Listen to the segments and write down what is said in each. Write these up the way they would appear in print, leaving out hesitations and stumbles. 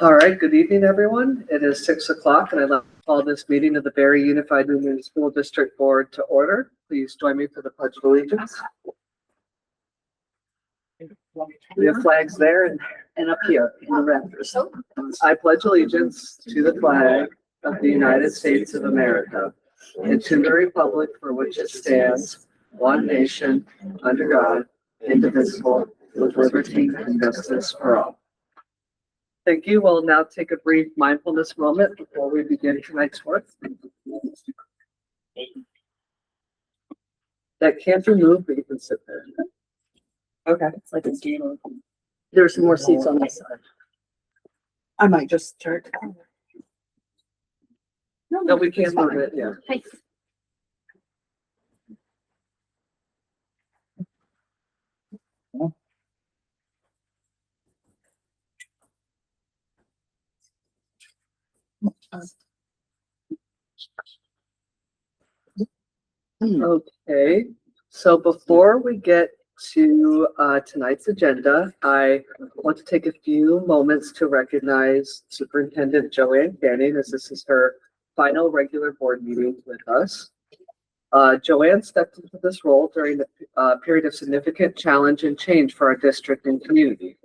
All right, good evening, everyone. It is 6 o'clock, and I'd like to call this meeting of the Barry Unified Union School District Board to order. Please join me for the Pledge of Allegiance. We have flags there and up here in the rafters. I pledge allegiance to the flag of the United States of America and to the republic for which it stands, one nation, under God, indivisible, with liberty and justice for all. Thank you. We'll now take a brief mindfulness moment before we begin tonight's work. That can't be moved, but you can sit there. Okay. It's like it's game. There's more seats on this side. I might just start. No, we can't move it. Yeah. Hey. Okay. So before we get to tonight's agenda, I want to take a few moments to recognize Superintendent Joanne Canning, as this is her final regular board meeting with us. Joanne stepped into this role during a period of significant challenge and change for our district and community.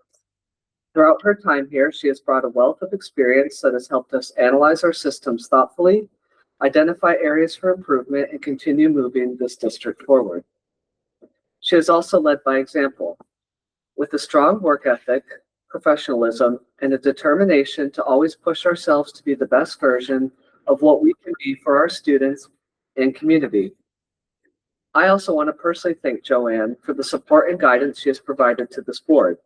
Throughout her time here, she has brought a wealth of experience that has helped us analyze our systems thoughtfully, identify areas for improvement, and continue moving this district forward. She has also led by example, with a strong work ethic, professionalism, and a determination to always push ourselves to be the best version of what we can be for our students and community. I also want to personally thank Joanne for the support and guidance she has provided to this board.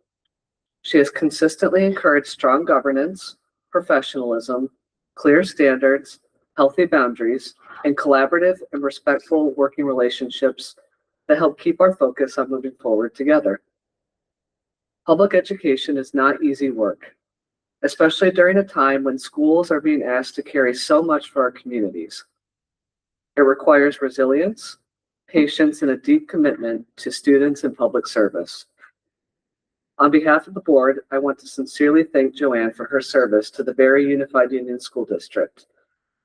She has consistently encouraged strong governance, professionalism, clear standards, healthy boundaries, and collaborative and respectful working relationships that help keep our focus on moving forward together. Public education is not easy work, especially during a time when schools are being asked to carry so much for our communities. It requires resilience, patience, and a deep commitment to students and public service. On behalf of the board, I want to sincerely thank Joanne for her service to the Barry Unified Union School District,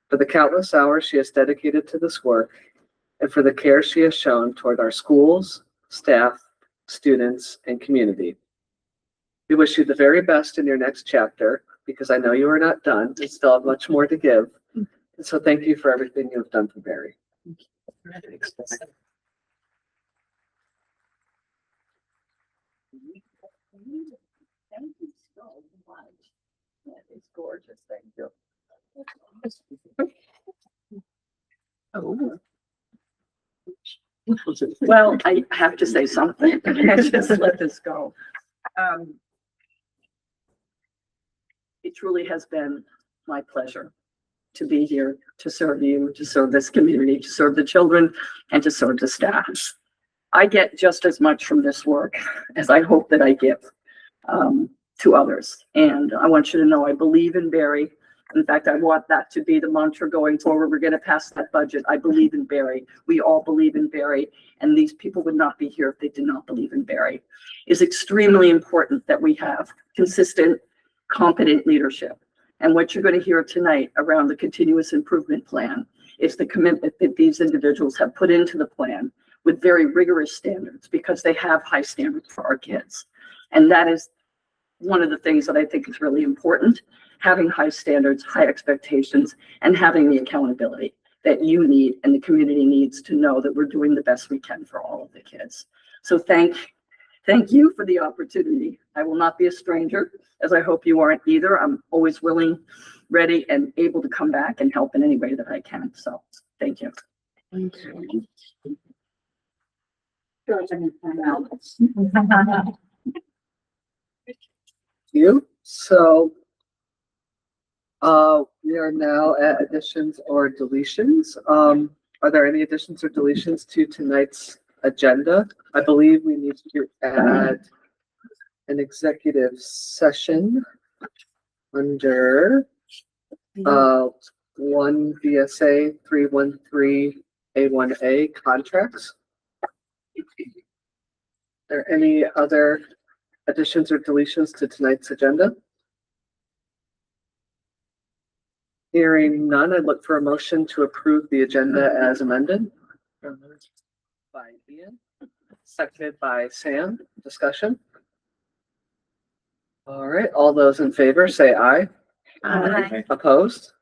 for the countless hours she has dedicated to this work, and for the care she has shown toward our schools, staff, students, and community. We wish you the very best in your next chapter, because I know you are not done. You still have much more to give. And so thank you for everything you have done for Barry. Thank you so much. That is gorgeous. Thank you. Oh. Well, I have to say something. I can't just let this go. It truly has been my pleasure to be here, to serve you, to serve this community, to serve the children, and to serve the staff. I get just as much from this work as I hope that I give to others. And I want you to know I believe in Barry. In fact, I want that to be the mantra going forward. We're going to pass that budget. I believe in Barry. We all believe in Barry. And these people would not be here if they did not believe in Barry. It's extremely important that we have consistent, competent leadership. And what you're going to hear tonight around the continuous improvement plan is the commitment that these individuals have put into the plan with very rigorous standards, because they have high standards for our kids. And that is one of the things that I think is really important, having high standards, high expectations, and having the accountability that you need and the community needs to know that we're doing the best we can for all of the kids. So thank you for the opportunity. I will not be a stranger, as I hope you aren't either. I'm always willing, ready, and able to come back and help in any way that I can. So thank you. Thank you. So we are now at additions or deletions. Are there any additions or deletions to tonight's agenda? I believe we need to add an executive session under 1 VSA 313A1A contracts. Are there any other additions or deletions to tonight's agenda? Hearing none, I'd look for a motion to approve the agenda as amended. By Ian, seconded by Sam. Discussion? All right, all those in favor say aye. Aye. Opposed?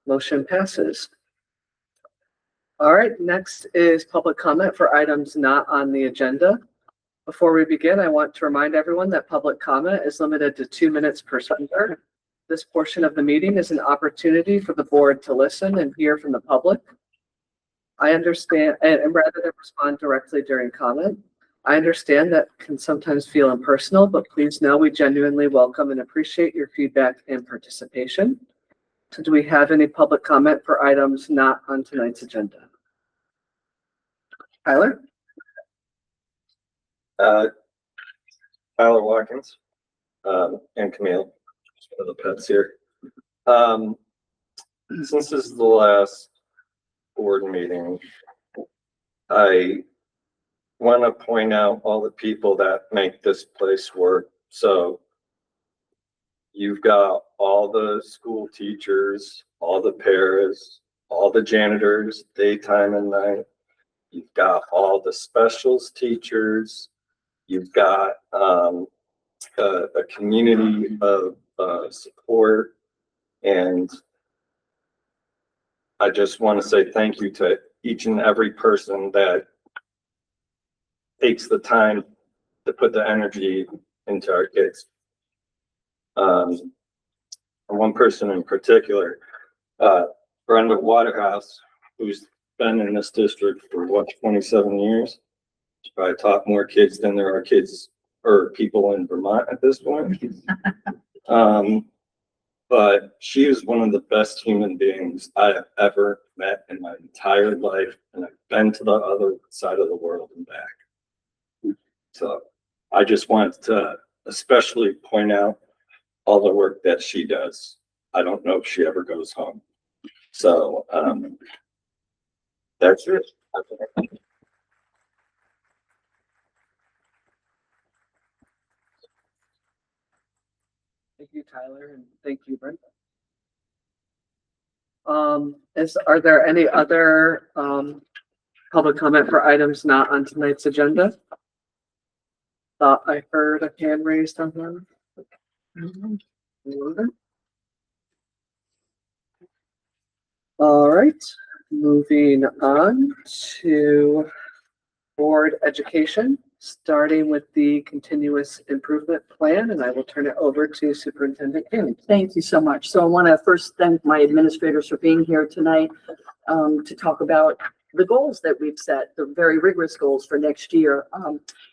Motion passes. All right, next is public comment for items not on the agenda. Before we begin, I want to remind everyone that public comment is limited to 2 minutes per speaker. This portion of the meeting is an opportunity for the board to listen and hear from the public. I understand, and rather than respond directly during comment, I understand that can sometimes feel impersonal, but please know we genuinely welcome and appreciate your feedback and participation. So do we have any public comment for items not on tonight's agenda? Tyler? Tyler Watkins, and Camille, one of the pets here. Since this is the last board meeting, I want to point out all the people that make this place work. So you've got all the school teachers, all the paras, all the janitors, daytime and night. You've got all the specials teachers. You've got a community of support, and I just want to say thank you to each and every person that takes the time to put the energy into our kids. And one person in particular, Brenda Waterhouse, who's been in this district for what, 27 years? She's probably taught more kids than there are kids or people in Vermont at this point. But she is one of the best human beings I have ever met in my entire life, and I've been to the other side of the world and back. So I just want to especially point out all the work that she does. I don't know if she ever goes home. So that's it. Thank you, Tyler, and thank you, Brenda. Are there any other public comment for items not on tonight's agenda? Thought I heard a hand raised on them. All right, moving on to board education, starting with the continuous improvement plan, and I will turn it over to Superintendent King. Thank you so much. So I want to first thank my administrators for being here tonight to talk about the goals that we've set, the very rigorous goals for next year.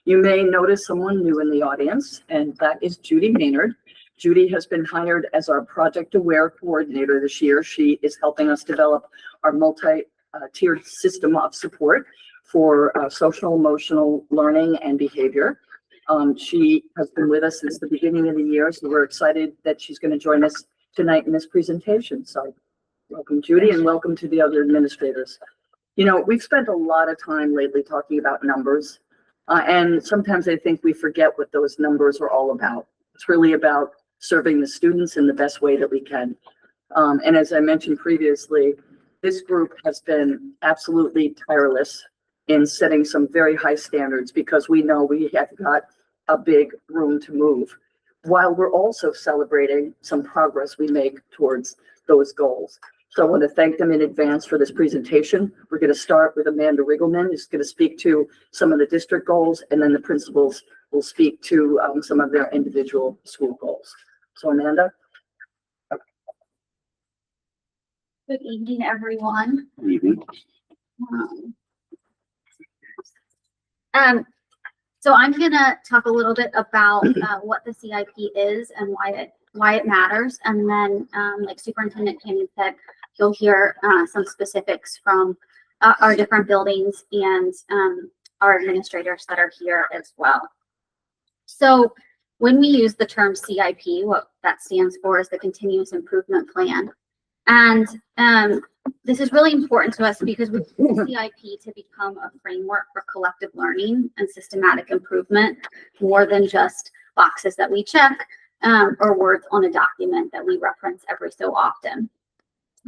You may notice someone new in the audience, and that is Judy Maynard. Judy has been hired as our Project Aware coordinator this year. She is helping us develop our multi-tiered system of support for social emotional learning and behavior. She has been with us since the beginning of the year, so we're excited that she's going to join us tonight in this presentation. So welcome, Judy, and welcome to the other administrators. You know, we've spent a lot of time lately talking about numbers, and sometimes I think we forget what those numbers are all about. It's really about serving the students in the best way that we can. And as I mentioned previously, this group has been absolutely tireless in setting some very high standards because we know we have got a big room to move, while we're also celebrating some progress we make towards those goals. So I want to thank them in advance for this presentation. We're going to start with Amanda Riggleman, who's going to speak to some of the district goals, and then the principals will speak to some of their individual school goals. So Amanda. Good evening, everyone. So I'm gonna talk a little bit about what the CIP is and why it matters, and then like Superintendent Cannon said, you'll hear some specifics from our different buildings and our administrators that are here as well. So when we use the term CIP, what that stands for is the Continuous Improvement Plan. And this is really important to us because we want CIP to become a framework for collective learning and systematic improvement more than just boxes that we check, or words on a document that we reference every so often.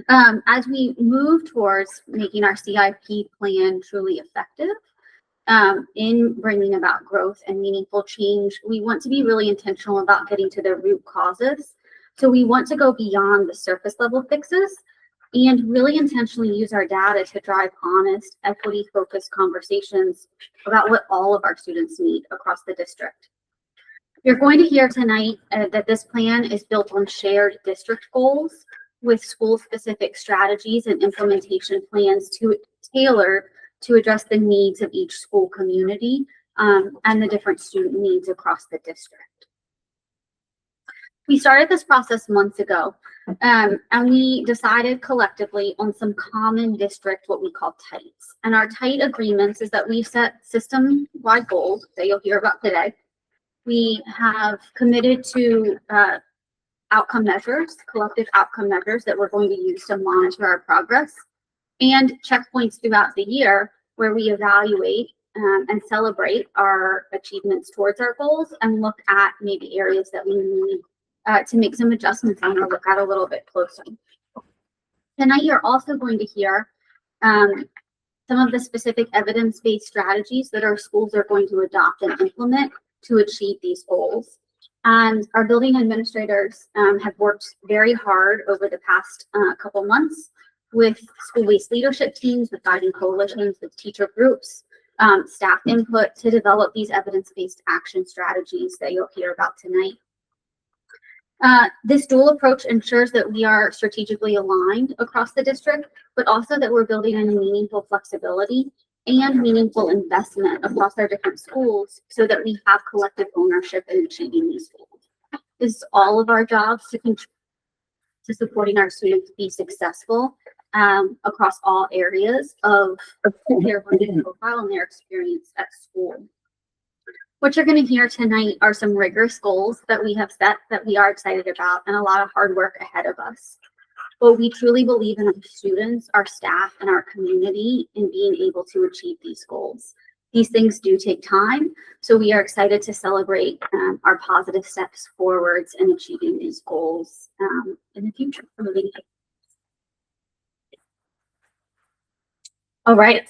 As we move towards making our CIP plan truly effective, in bringing about growth and meaningful change, we want to be really intentional about getting to the root causes. So we want to go beyond the surface level fixes and really intentionally use our data to drive honest, equity-focused conversations about what all of our students need across the district. You're going to hear tonight that this plan is built on shared district goals with school-specific strategies and implementation plans to tailor to address the needs of each school community and the different student needs across the district. We started this process months ago, and we decided collectively on some common district, what we call TIGHTs. And our TIGHT agreements is that we've set system-wide goals that you'll hear about today. We have committed to outcome measures, collective outcome measures that we're going to use to monitor our progress, and checkpoints throughout the year where we evaluate and celebrate our achievements towards our goals and look at maybe areas that we need to make some adjustments on or look at a little bit closer. Tonight, you're also going to hear some of the specific evidence-based strategies that our schools are going to adopt and implement to achieve these goals. And our building administrators have worked very hard over the past couple months with school-based leadership teams, with guiding coalitions, with teacher groups, staff input to develop these evidence-based action strategies that you'll hear about tonight. This dual approach ensures that we are strategically aligned across the district, but also that we're building in meaningful flexibility and meaningful investment across our different schools so that we have collective ownership in achieving these goals. This is all of our jobs to contribute to supporting our students be successful across all areas of their learning profile and their experience at school. What you're going to hear tonight are some rigorous goals that we have set that we are excited about and a lot of hard work ahead of us. But we truly believe in our students, our staff, and our community in being able to achieve these goals. These things do take time, so we are excited to celebrate our positive steps forwards in achieving these goals in the future. All right,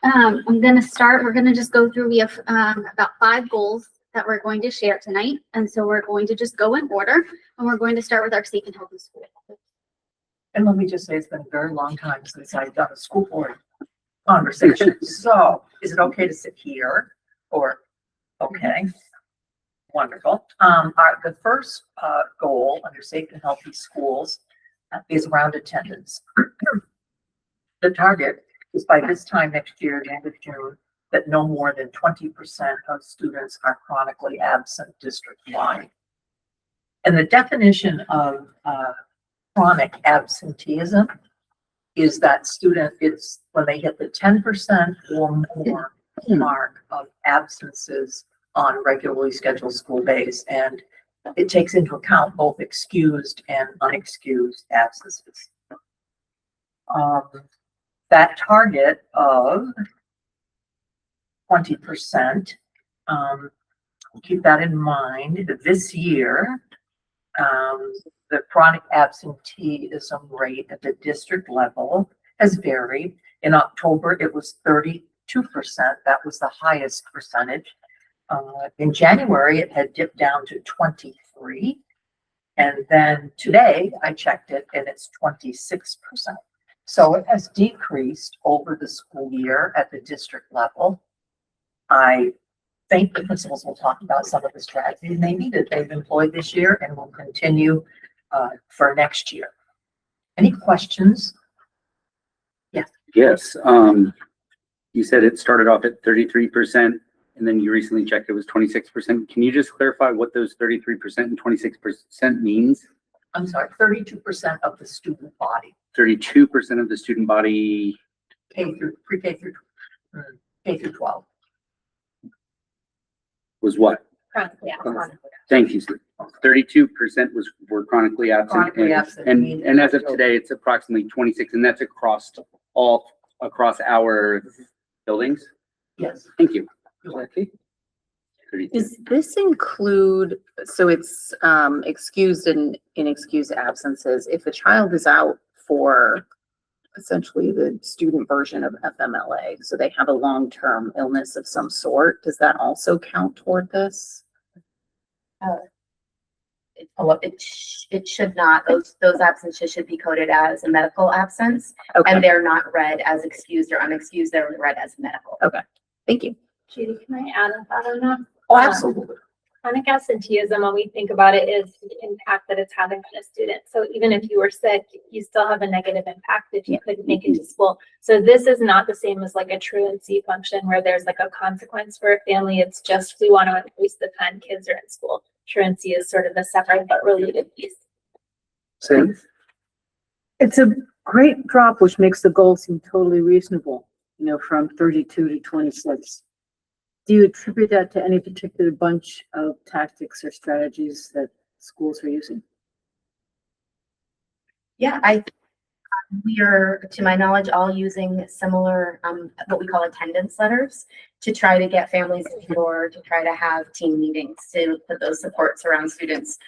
I'm going to start. We're going to just go through. We have about 5 goals that we're going to share tonight, and so we're going to just go in order, and we're going to start with our safe and healthy school. And let me just say, it's been a very long time since I've done a school board conversation. So is it okay to sit here or, okay, wonderful. The first goal under safe and healthy schools is around attendance. The target is by this time next year, the end of June, that no more than 20% of students are chronically absent district-wide. And the definition of chronic absenteeism is that student, it's when they hit the 10% or more mark of absences on regularly scheduled school days. And it takes into account both excused and unexcused absences. That target of 20%, keep that in mind. This year, the chronic absenteeism rate at the district level has varied. In October, it was 32%. That was the highest percentage. In January, it had dipped down to 23. And then today, I checked it, and it's 26%. So it has decreased over the school year at the district level. I think the principals will talk about some of the strategies maybe that they've employed this year and will continue for next year. Any questions? Yes. Yes. You said it started off at 33%, and then you recently checked it was 26%. Can you just clarify what those 33% and 26% means? I'm sorry, 32% of the student body. 32% of the student body. Pre-K through 12. Was what? Chronically absent. Thank you, Steve. 32% were chronically absent. Chronically absent. And as of today, it's approximately 26, and that's across our buildings. Yes. Thank you. Jackie? 32. Does this include, so it's excused and inexcused absences, if a child is out for essentially the student version of FMLA, so they have a long-term illness of some sort, does that also count toward this? It should not. Those absences should be coded as a medical absence, Okay, and they're not read as excused or unexcused. They're read as medical. thank you. Judy, can I add a thought on that? Oh, absolutely. Chronic absenteeism, when we think about it, is the impact that it's having on a student. So even if you were sick, you still have a negative impact if you couldn't make it to school. So this is not the same as like a truancy function where there's like a consequence for a family. It's just we want to increase the time kids are in school. Truancy is sort of a separate but related piece. Sam? It's a great drop, which makes the goal seem totally reasonable, you know, from 32 to 26. Do you attribute that to any particular bunch of tactics or strategies that schools are using? Yeah, we are, to my knowledge, all using similar, what we call attendance letters to try to get families in or to try to have team meetings to put those supports around students.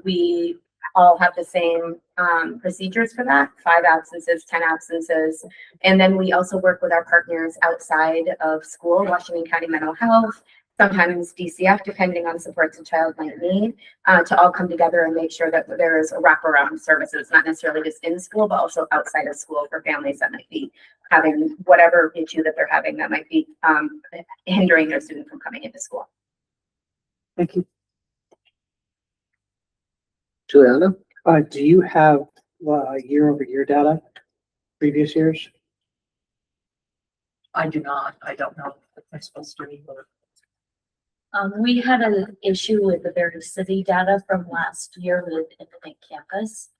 We all have the same procedures for that, 5 absences, 10 absences. And then we also work with our partners outside of school, Washington County Mental Health, sometimes DCF, depending on supports a child might need, to all come together and make sure that there is a wraparound services, not necessarily just in school, but also outside of school for families that might be having whatever issue that they're having that might be hindering their student from coming into school. Thank you. Juliana? Do you have year-over-year data, previous years? I do not. I don't know if I'm supposed to either. We had an issue with the Berry City data from last year with Infinite Campus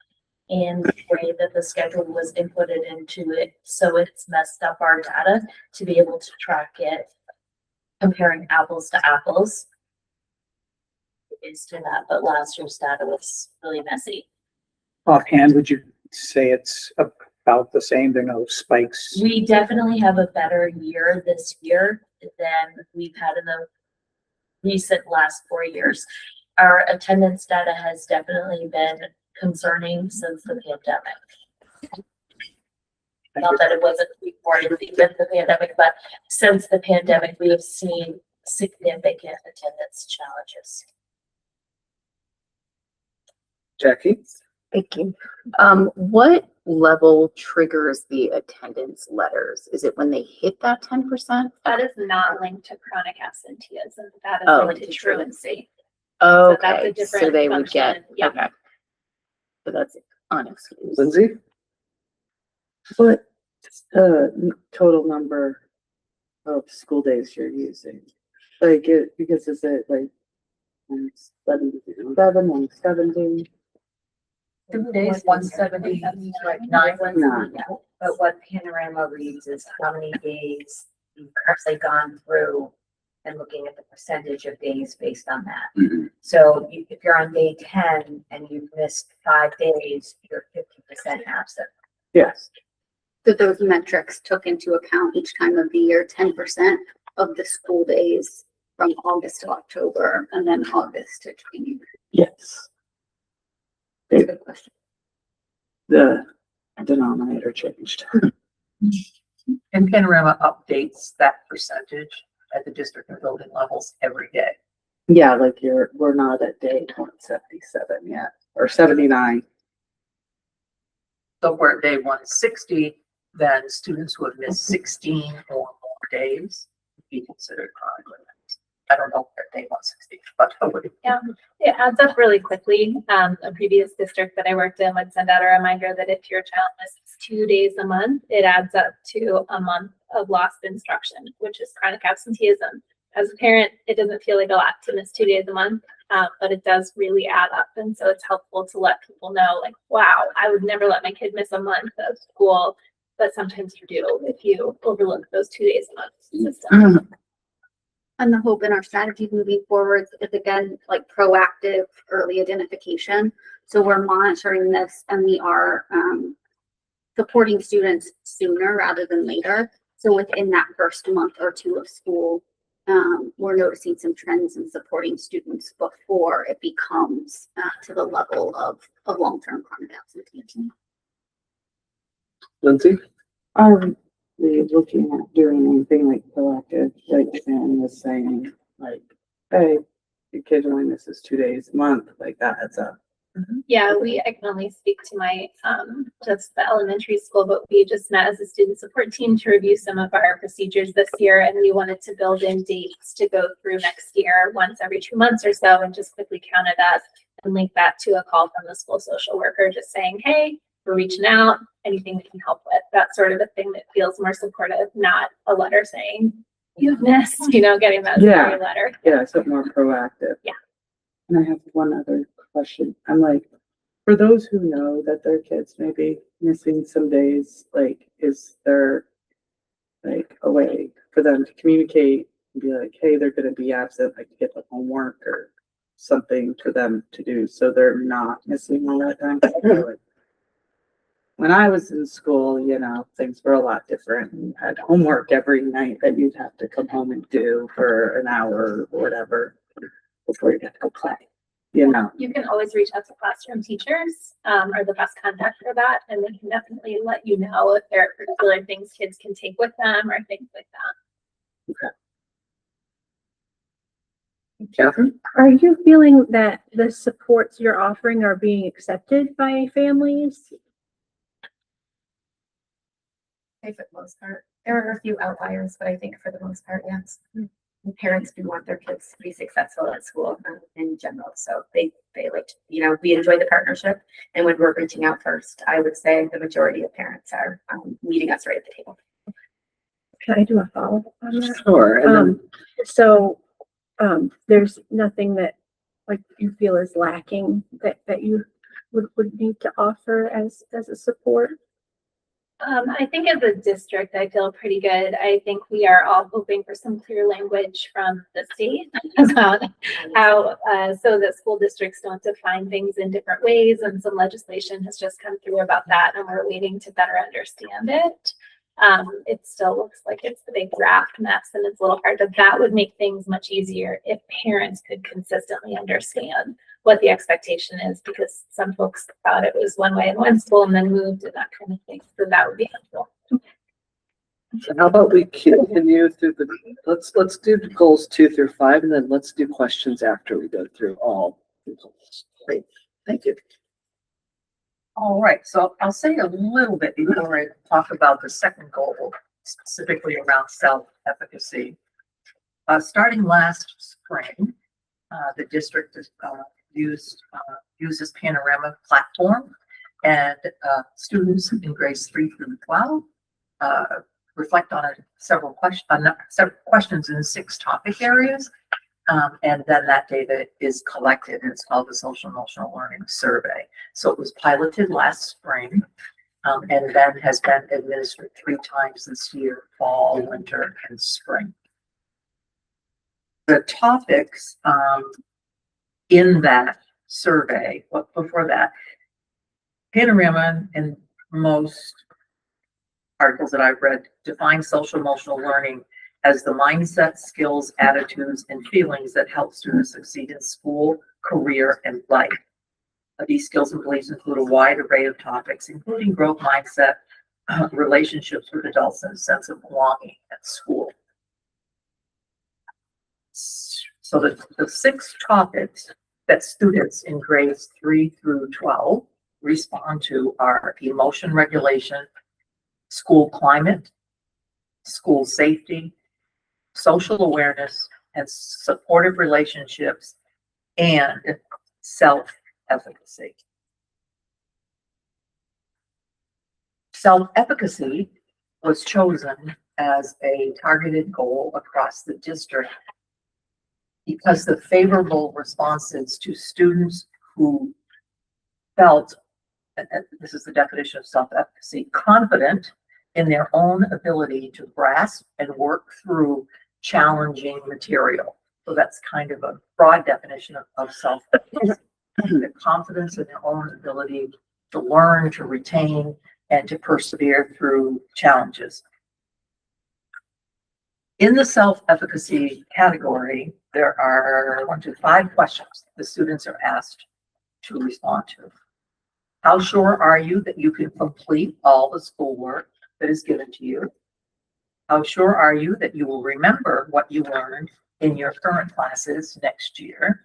and the way that the schedule was inputted into it. So it's messed up our data to be able to track it, comparing apples to apples. Is to that, but last year's data was really messy. Offhand, would you say it's about the same? There are no spikes? We definitely have a better year this year than we've had in the recent last 4 years. Our attendance data has definitely been concerning since the pandemic. Not that it wasn't before the pandemic, but since the pandemic, we have seen significant attendance challenges. Jackie? Thank you. What level triggers the attendance letters? Is it when they hit that 10%? That is not linked to chronic absenteeism. That is Oh. linked to truancy. Okay, that's a so different they would get, function. Yeah. okay. So that's unexcused. Lindsay? What total number of school days you're using? Like, because is it like 77, 170? 2 days, 170, like 9. But what Panorama reads is how many days you've actually gone through and looking at the percentage of days based on that. Mhm. So if you're on day 10 and you've missed 5 days, you're 50% absent. Yes. So those metrics took into account each time of the year, 10% of the school days from August to October and then August to January. Yes. That's a good question. The denominator changed. And Panorama updates that percentage at the district and building levels every day. Yeah, like we're not at day 177 yet, or 79. So if we're at day 160, then students who have missed 16 or more days would be considered chronically absent. I don't know if they're at day 160, but hopefully. Yeah, it adds up really quickly. A previous district that I worked in would send out a reminder that if your child misses 2 days a month, it adds up to a month of lost instruction, which is chronic absenteeism. As a parent, it doesn't feel like a lot to miss 2 days a month, but it does really add up. And so it's helpful to let people know, like, wow, I would never let my kid miss a month of school, but sometimes you do if you overlook those 2 days a month system. And the hope in our strategy moving forward is again, like proactive early identification. So we're monitoring this and we are supporting students sooner rather than later. So within that first month or two of school, we're noticing some trends in supporting students before it becomes to the level of long-term chronic absenteeism. Lindsay? Are we looking at doing anything like proactive, like Sam was saying, like, hey, your kid only misses 2 days a month, like that adds up. Yeah, I can only speak to my, just the elementary school, but we just met as a student support team to review some of our procedures this year, and we wanted to build in dates to go through next year, once every 2 months or so, and just quickly count it up and link that to a call from the school social worker, just saying, hey, we're reaching out, anything we can help with. That's sort of a thing that feels more supportive, not a letter saying, you've missed, getting that Yeah. scary letter. Yeah, so more proactive. Yeah. And I have one other question. I'm like, for those who know that their kids may be missing some days, like, is there like a way for them to communicate and be like, hey, they're gonna be absent, like get the homework or something for them to do so they're not missing all that time? When I was in school, things were a lot different. You had homework every night that you'd have to come home and do for an hour or whatever before you got to go play. You can always reach out to classroom teachers, are the best contact for that, and they can definitely let you know if there are particular things kids can take with them or things like that. Catherine? Are you feeling that the supports you're offering are being accepted by families? For the most part, there are a few outliers, but I think for the most part, yes. And parents do want their kids to be successful at school in general, so they like, we enjoy the partnership. And when we're reaching out first, I would say the majority of parents are meeting us right at the table. Can I do a follow-up on that? Sure. And then, There's nothing that like you feel is lacking that you would need to offer as a support? I think as a district, I feel pretty good. I think we are all hoping for some clear language from the state about how, so that school districts don't define things in different ways. And some legislation has just come through about that, and we're waiting to better understand it. It still looks like it's the big draft mess and it's a little hard, but that would make things much easier if parents could consistently understand what the expectation is, because some folks thought it was one way in one school and then moved and that kind of thing. So that would be helpful. so how about we continue through let's do goals 2 through 5, and then let's do questions after we go through all the goals. Great, thank you. All right, so I'll say a little bit before I talk about the second goal, specifically around self-efficacy. Starting last spring, the district uses Panorama platform, and students in grades 3 through 12 reflect on several questions in 6 topic areas. And then that data is collected, and it's called the Social Emotional Learning Survey. So it was piloted last spring, and then has been administered 3 times this year: fall, winter, and spring. The topics in that survey, but before that, Panorama and most articles that I've read define social emotional learning as the mindset, skills, attitudes, and feelings that help students succeed in school, career, and life. These skills and beliefs include a wide array of topics, including growth mindset, relationships with adults, and a sense of belonging at school. So the 6 topics that students in grades 3 through 12 respond to are emotion regulation, school climate, school safety, social awareness, and supportive relationships, and self-efficacy. Self-efficacy was chosen as a targeted goal across the district because the favorable responses to students who felt, and this is the definition of self-efficacy, confident in their own ability to grasp and work through challenging material. So that's kind of a broad definition of self-efficacy. The confidence in their own ability to learn, to retain, and to persevere through challenges. In the self-efficacy category, there are 5 questions the students are asked to respond to. How sure are you that you can complete all the schoolwork that is given to you? How sure are you that you will remember what you learned in your current classes next year?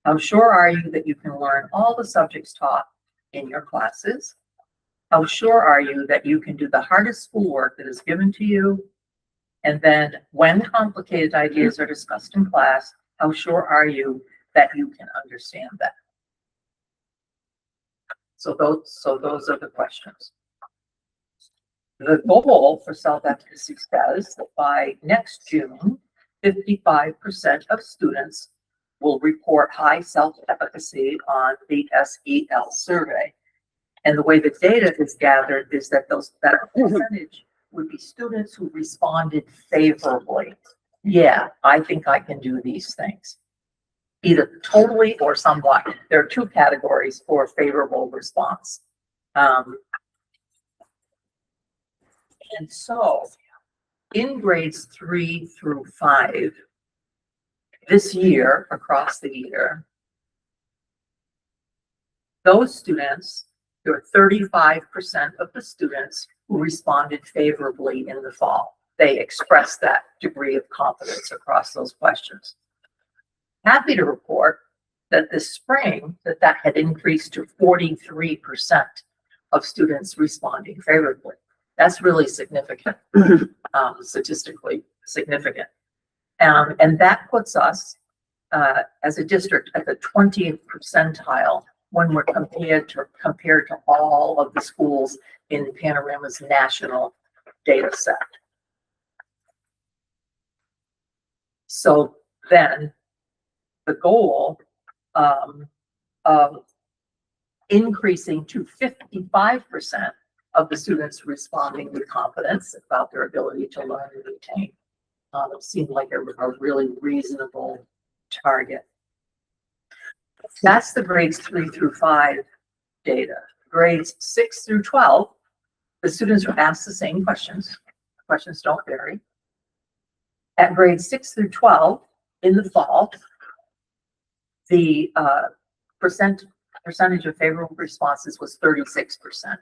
How sure are you that you can learn all the subjects taught in your classes? How sure are you that you can do the hardest schoolwork that is given to you? And then when complicated ideas are discussed in class, how sure are you that you can understand them? So those are the questions. The goal for self-efficacy says that by next June, 55% of students will report high self-efficacy on the SEL survey. And the way the data is gathered is that that percentage would be students who responded favorably. Yeah, I think I can do these things. Either totally or somewhat. There are 2 categories for favorable response. And so in grades 3 through 5, this year, across the year, those students, there are 35% of the students who responded favorably in the fall. They expressed that degree of confidence across those questions. Happy to report that this spring, that had increased to 43% of students responding favorably. That's really significant, statistically significant. And that puts us as a district at the 20th percentile when we're compared to all of the schools in Panorama's national data set. So then the goal of increasing to 55% of the students responding with confidence about their ability to learn and retain seemed like a really reasonable target. That's the grades 3 through 5 data. Grades 6 through 12, the students are asked the same questions. Questions don't vary. At grades 6 through 12 in the fall, the percentage of favorable responses was 36%.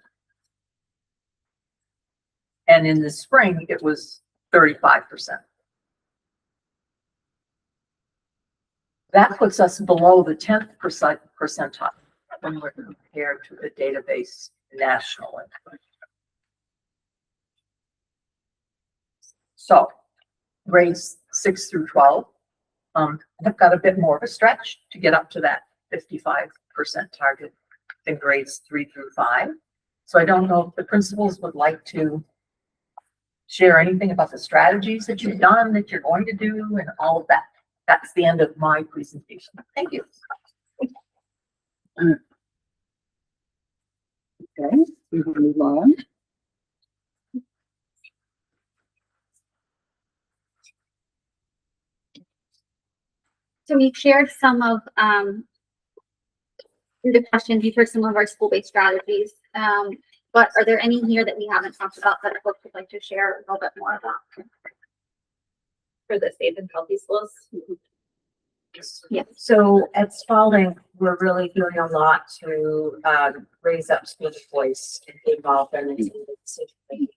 And in the spring, it was 35%. That puts us below the 10th percentile when we're compared to the database nationally. So grades 6 through 12 have got a bit more of a stretch to get up to that 55% target than grades 3 through 5. So I don't know if the principals would like to share anything about the strategies that you've done, that you're going to do, and all of that. That's the end of my presentation. Thank you. Okay, we will move on. So we've shared some of the questions, you've heard some of our school-based strategies. But are there any here that we haven't talked about that folks would like to share a little bit more about? For the safe and healthy schools. Yeah, so at Spalding, we're really doing a lot to raise up student voice and involve them in some of the decision making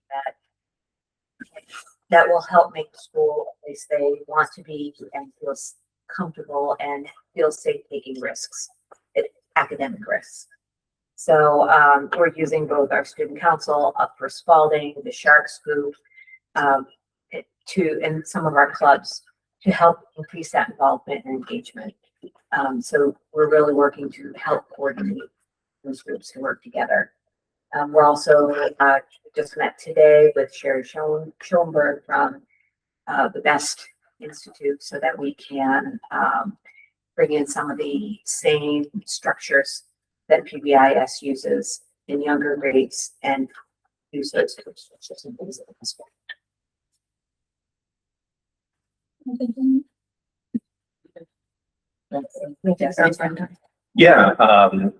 that will help make the school a place they want to be and feel comfortable and feel safe taking risks, academic risks. So we're using both our student council up for Spalding, the Sharks group, and some of our clubs to help increase that involvement and engagement. So we're really working to help coordinate those groups to work together. We're also just met today with Sherry Schoenberg from the BEST Institute so that we can bring in some of the same structures that PBIS uses in younger grades and use those structures and things as well. Yeah,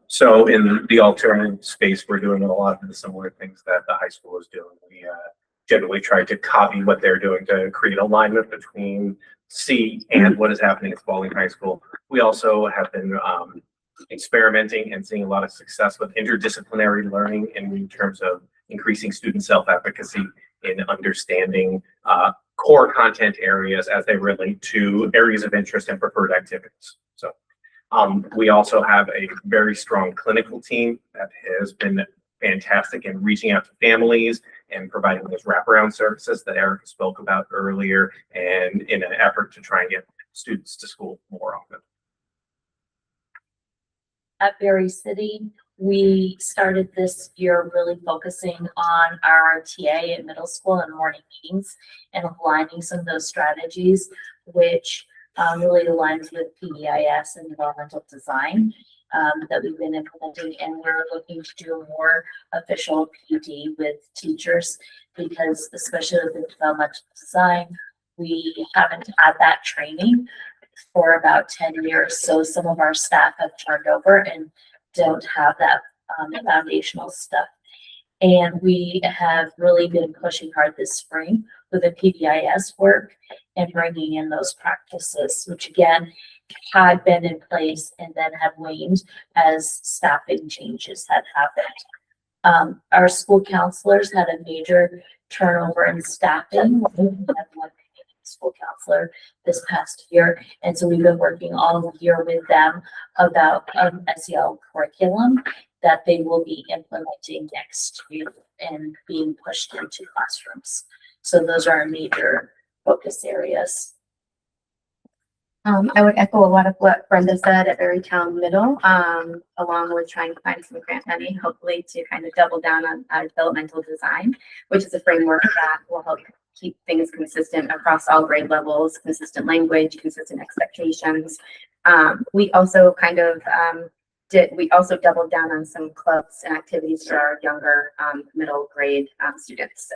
so in the alternative space, we're doing a lot of the similar things that the high school is doing. generally tried to copy what they're doing to create alignment between C and what is happening at Spalding High School. We also have been experimenting and seeing a lot of success with interdisciplinary learning in terms of increasing student self-efficacy in understanding core content areas as they relate to areas of interest and preferred activities. So we also have a very strong clinical team that has been fantastic in reaching out to families and providing those wraparound services that Erica spoke about earlier, and in an effort to try and get students to school more often. At Berry City, we started this year really focusing on our TA at middle school and morning meetings and aligning some of those strategies, which really aligns with PBIS and developmental design that we've been implementing. And we're looking to do more official PD with teachers because, especially with the developmental design, we haven't had that training for about 10 years. So some of our staff have turned over and don't have that foundational stuff. And we have really been pushing hard this spring with the PBIS work and bringing in those practices, which again had been in place and then have waned as staffing changes had happened. Our school counselors had a major turnover in staffing. We had one school counselor this past year, and so we've been working all year with them about SEL curriculum that they will be implementing next year and being pushed into classrooms. So those are our major focus areas. I would echo a lot of what Brenda said at Berrytown Middle, along with trying to find some grant money, hopefully to kind of double down on developmental design, which is a framework that will help keep things consistent across all grade levels, consistent language, consistent expectations. We also kind of we also doubled down on some clubs and activities for our younger middle grade students.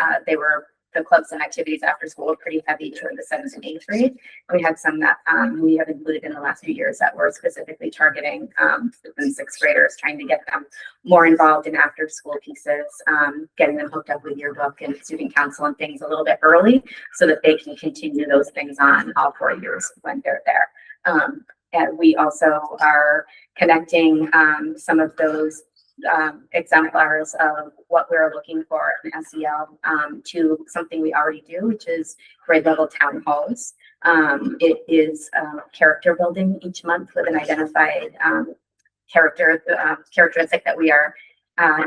The clubs and activities after school were pretty heavy during the 7th and 8th grade. We had some that we have included in the last few years that were specifically targeting 5th and 6th graders, trying to get them more involved in after school pieces, getting them hooked up with yearbook and student council and things a little bit early so that they can continue those things on all 4 years when they're there. And we also are connecting some of those exemplars of what we're looking for in SEL to something we already do, which is grade level town halls. It is character building each month with an identified characteristic that we are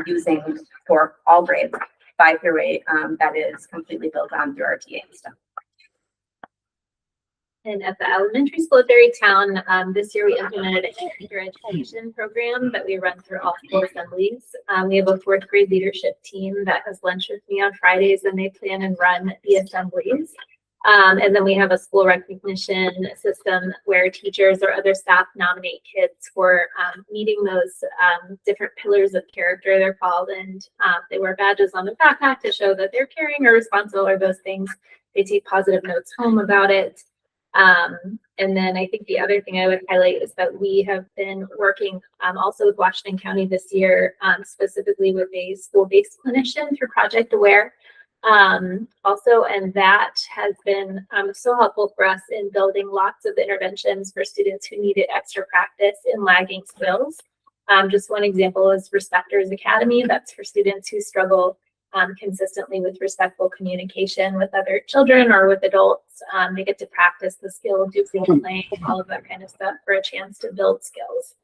using for all grades, 5 through 8, that is completely built on through our TA stuff. And at the elementary school at Berrytown, this year we implemented an teacher education program that we run through all school assemblies. We have a 4th grade leadership team that has lunch with me on Fridays, and they plan and run the assemblies. And then we have a school recognition system where teachers or other staff nominate kids for meeting those different pillars of character, they're called, and they wear badges on the backpack to show that they're caring or responsible or those things. They take positive notes home about it. And then I think the other thing I would highlight is that we have been working also with Washington County this year, specifically with a school-based clinician through Project Aware. Also, and that has been so helpful for us in building lots of interventions for students who needed extra practice in lagging skills. Just one example is Respecters Academy. That's for students who struggle consistently with respectful communication with other children or with adults. They get to practice the skill of role playing, all of that kind of stuff for a chance to build skills.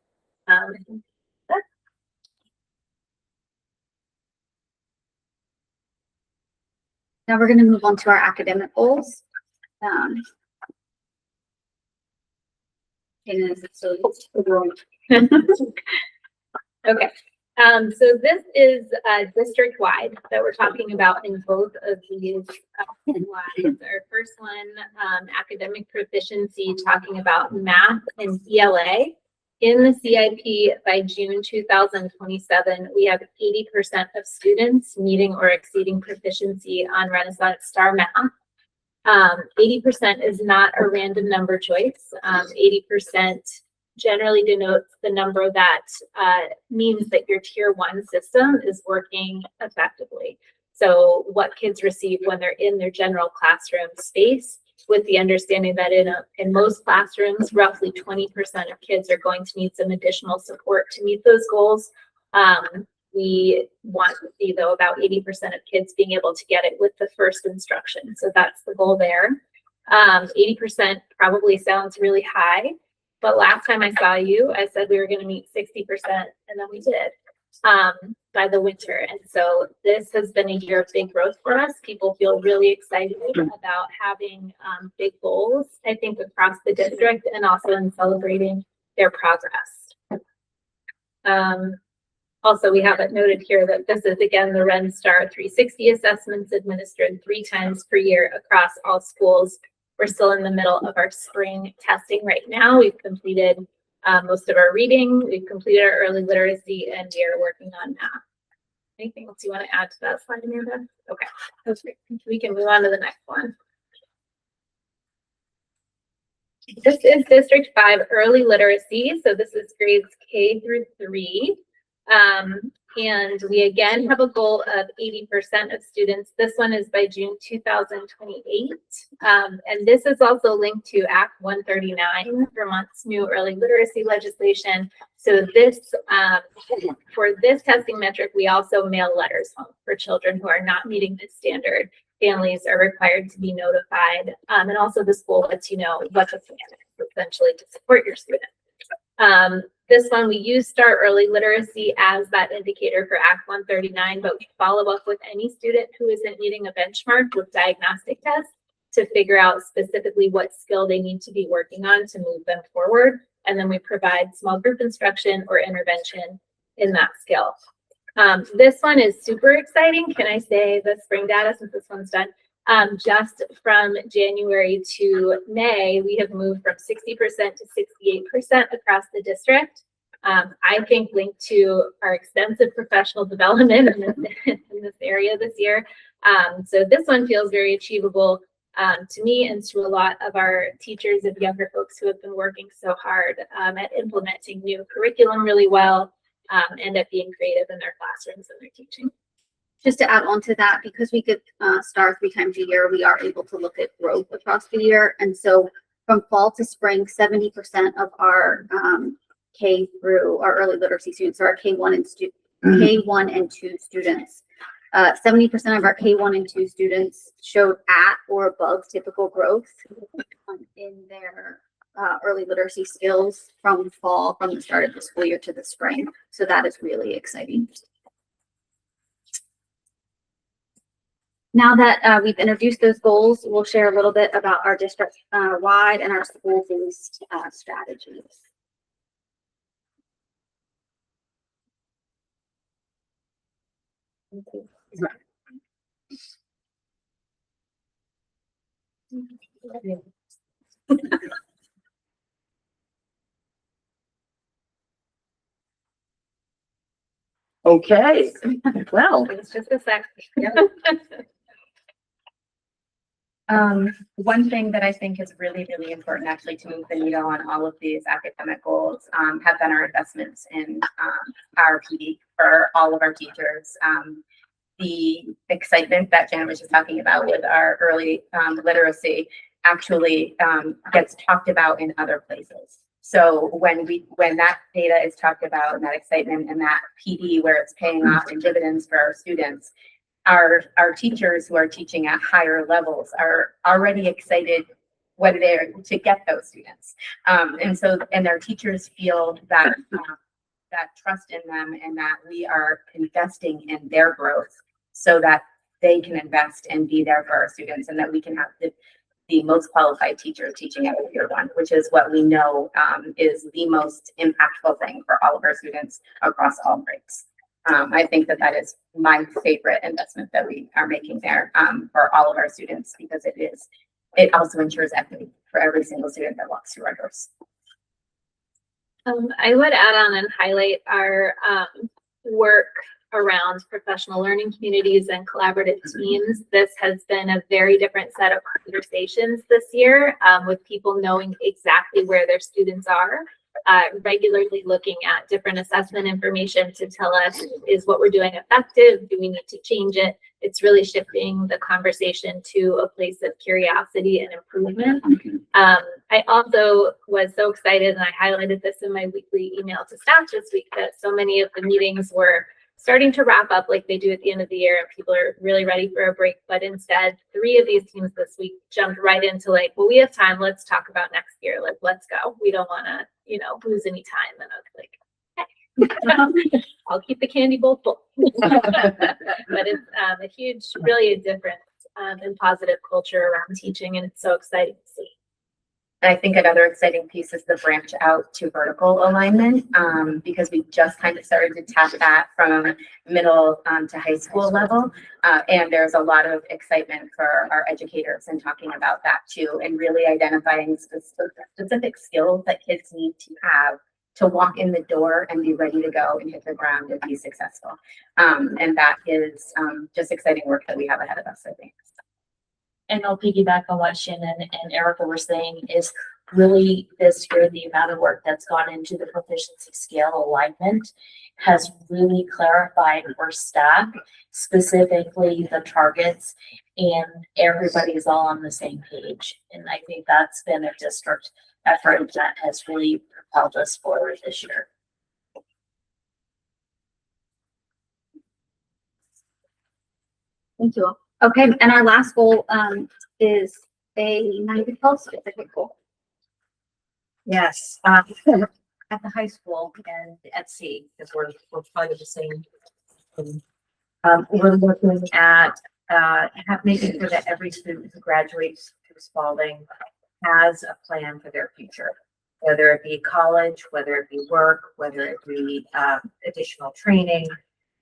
Now we're going to move on to our academic goals. Okay. So this is district-wide that we're talking about in both of these slides. Our first one, academic proficiency, talking about math and ELA. In the CIP by June 2027, we have 80% of students meeting or exceeding proficiency on Renaissance Star Math. 80% is not a random number choice. 80% generally denotes the number that means that your tier 1 system is working effectively. So what kids receive when they're in their general classroom space, with the understanding that in most classrooms, roughly 20% of kids are going to need some additional support to meet those goals. We want to see, though, about 80% of kids being able to get it with the first instruction. So that's the goal there. 80% probably sounds really high, but last time I saw you, I said we were going to meet 60%, and then we did by the winter. And so this has been a year of big growth for us. People feel really excited about having big goals, I think, across the district, and also in celebrating their progress. Also, we have it noted here that this is, again, the Ren Star 360 assessments administered 3 times per year across all schools. We're still in the middle of our spring testing right now. We've completed most of our reading. We've completed our early literacy, and we are working on math. Anything else you want to add to that slide, Amanda? Okay, that's great. We can move on to the next one. This is District 5 early literacy. So this is grades K through 3. And we again have a goal of 80% of students. This one is by June 2028. And this is also linked to Act 139, Vermont's new early literacy legislation. So this, for this testing metric, we also mail letters home for children who are not meeting this standard. Families are required to be notified. And also the school lets you know what the plan is, essentially, to support your student. This one, we use Start Early Literacy as that indicator for Act 139, but we follow up with any student who isn't meeting a benchmark with diagnostic tests to figure out specifically what skill they need to be working on to move them forward. And then we provide small group instruction or intervention in that skill. This one is super exciting. Can I say the spring data, since this one's done? Just from January to May, we have moved from 60% to 68% across the district. I think linked to our extensive professional development in this area this year. So this one feels very achievable to me and to a lot of our teachers and younger folks who have been working so hard at implementing new curriculum really well and at being creative in their classrooms and their teaching. Just to add on to that, because we could star 3 times a year, we are able to look at growth across the year. And so from fall to spring, 70% of our K through our early literacy students, so our K1 and 2 students, 70% of our K1 and 2 students showed at or above typical growth in their early literacy skills from the start of the school year to the spring. So that is really exciting. Now that we've introduced those goals, we'll share a little bit about our district-wide and our school-based strategies. Okay, well. It's just a sec. One thing that I think is really, really important actually to move the needle on all of these academic goals have been our investments in our PD for all of our teachers. The excitement that Janet was just talking about with our early literacy actually gets talked about in other places. So when that data is talked about and that excitement and that PD where it's paying off in dividends for our students, our teachers who are teaching at higher levels are already excited when they're to get those students. And their teachers feel that that trust in them and that we are investing in their growth so that they can invest and be there for our students and that we can have the most qualified teacher teaching at year 1, which is what we know is the most impactful thing for all of our students across all grades. I think that is my favorite investment that we are making there for all of our students because it also ensures equity for every single student that walks through our doors. I would add on and highlight our work around professional learning communities and collaborative teams. This has been a very different set of conversations this year with people knowing exactly where their students are regularly looking at different assessment information to tell us, is what we're doing effective? Do we need to change it? It's really shifting the conversation to a place of curiosity and improvement. I also was so excited, and I highlighted this in my weekly email to staff this week, that so many of the meetings were starting to wrap up like they do at the end of the year, and people are really ready for a break. But instead, 3 of these teams this week jumped right into like, well, we have time. Let's talk about next year. Like, let's go. We don't want to, lose any time. And I was like, hey, I'll keep the candy bowl full. But it's a huge, really a difference in positive culture around teaching, and it's so exciting to see. And I think another exciting piece is the branch out to vertical alignment, because we just kind of started to tap that from middle to high school level. And there's a lot of excitement for our educators in talking about that too, and really identifying specific skills that kids need to have to walk in the door and be ready to go and hit the ground and be successful. And that is just exciting work that we have ahead of us, I think. And I'll piggyback on what Shannon and Erica were saying is really this year, the amount of work that's gone into the proficiency scale alignment has really clarified for staff, specifically the targets, and everybody's all on the same page. And I think that's been a district effort that has really propelled us forward this year. Thank you all. Okay, and our last goal is a 9-12 specific goal. Yes, at the high school and at sea, because we're probably the same. We're looking at making sure that every student who graduates through Spalding has a plan for their future, whether it be college, whether it be work, whether it be additional training,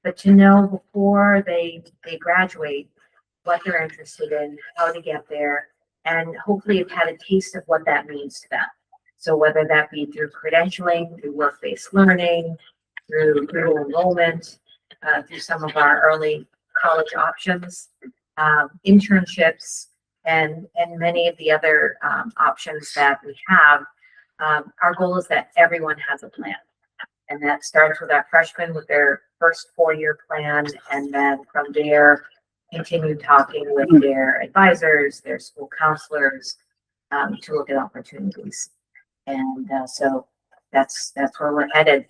but to know before they graduate what they're interested in, how to get there, and hopefully have had a taste of what that means to them. So whether that be through credentialing, through work-based learning, through enrollment, through some of our early college options, internships, and many of the other options that we have, our goal is that everyone has a plan. And that starts with our freshmen with their first 4-year plan, and then from there, continue talking with their advisors, their school counselors, to look at opportunities. And so that's where we're headed.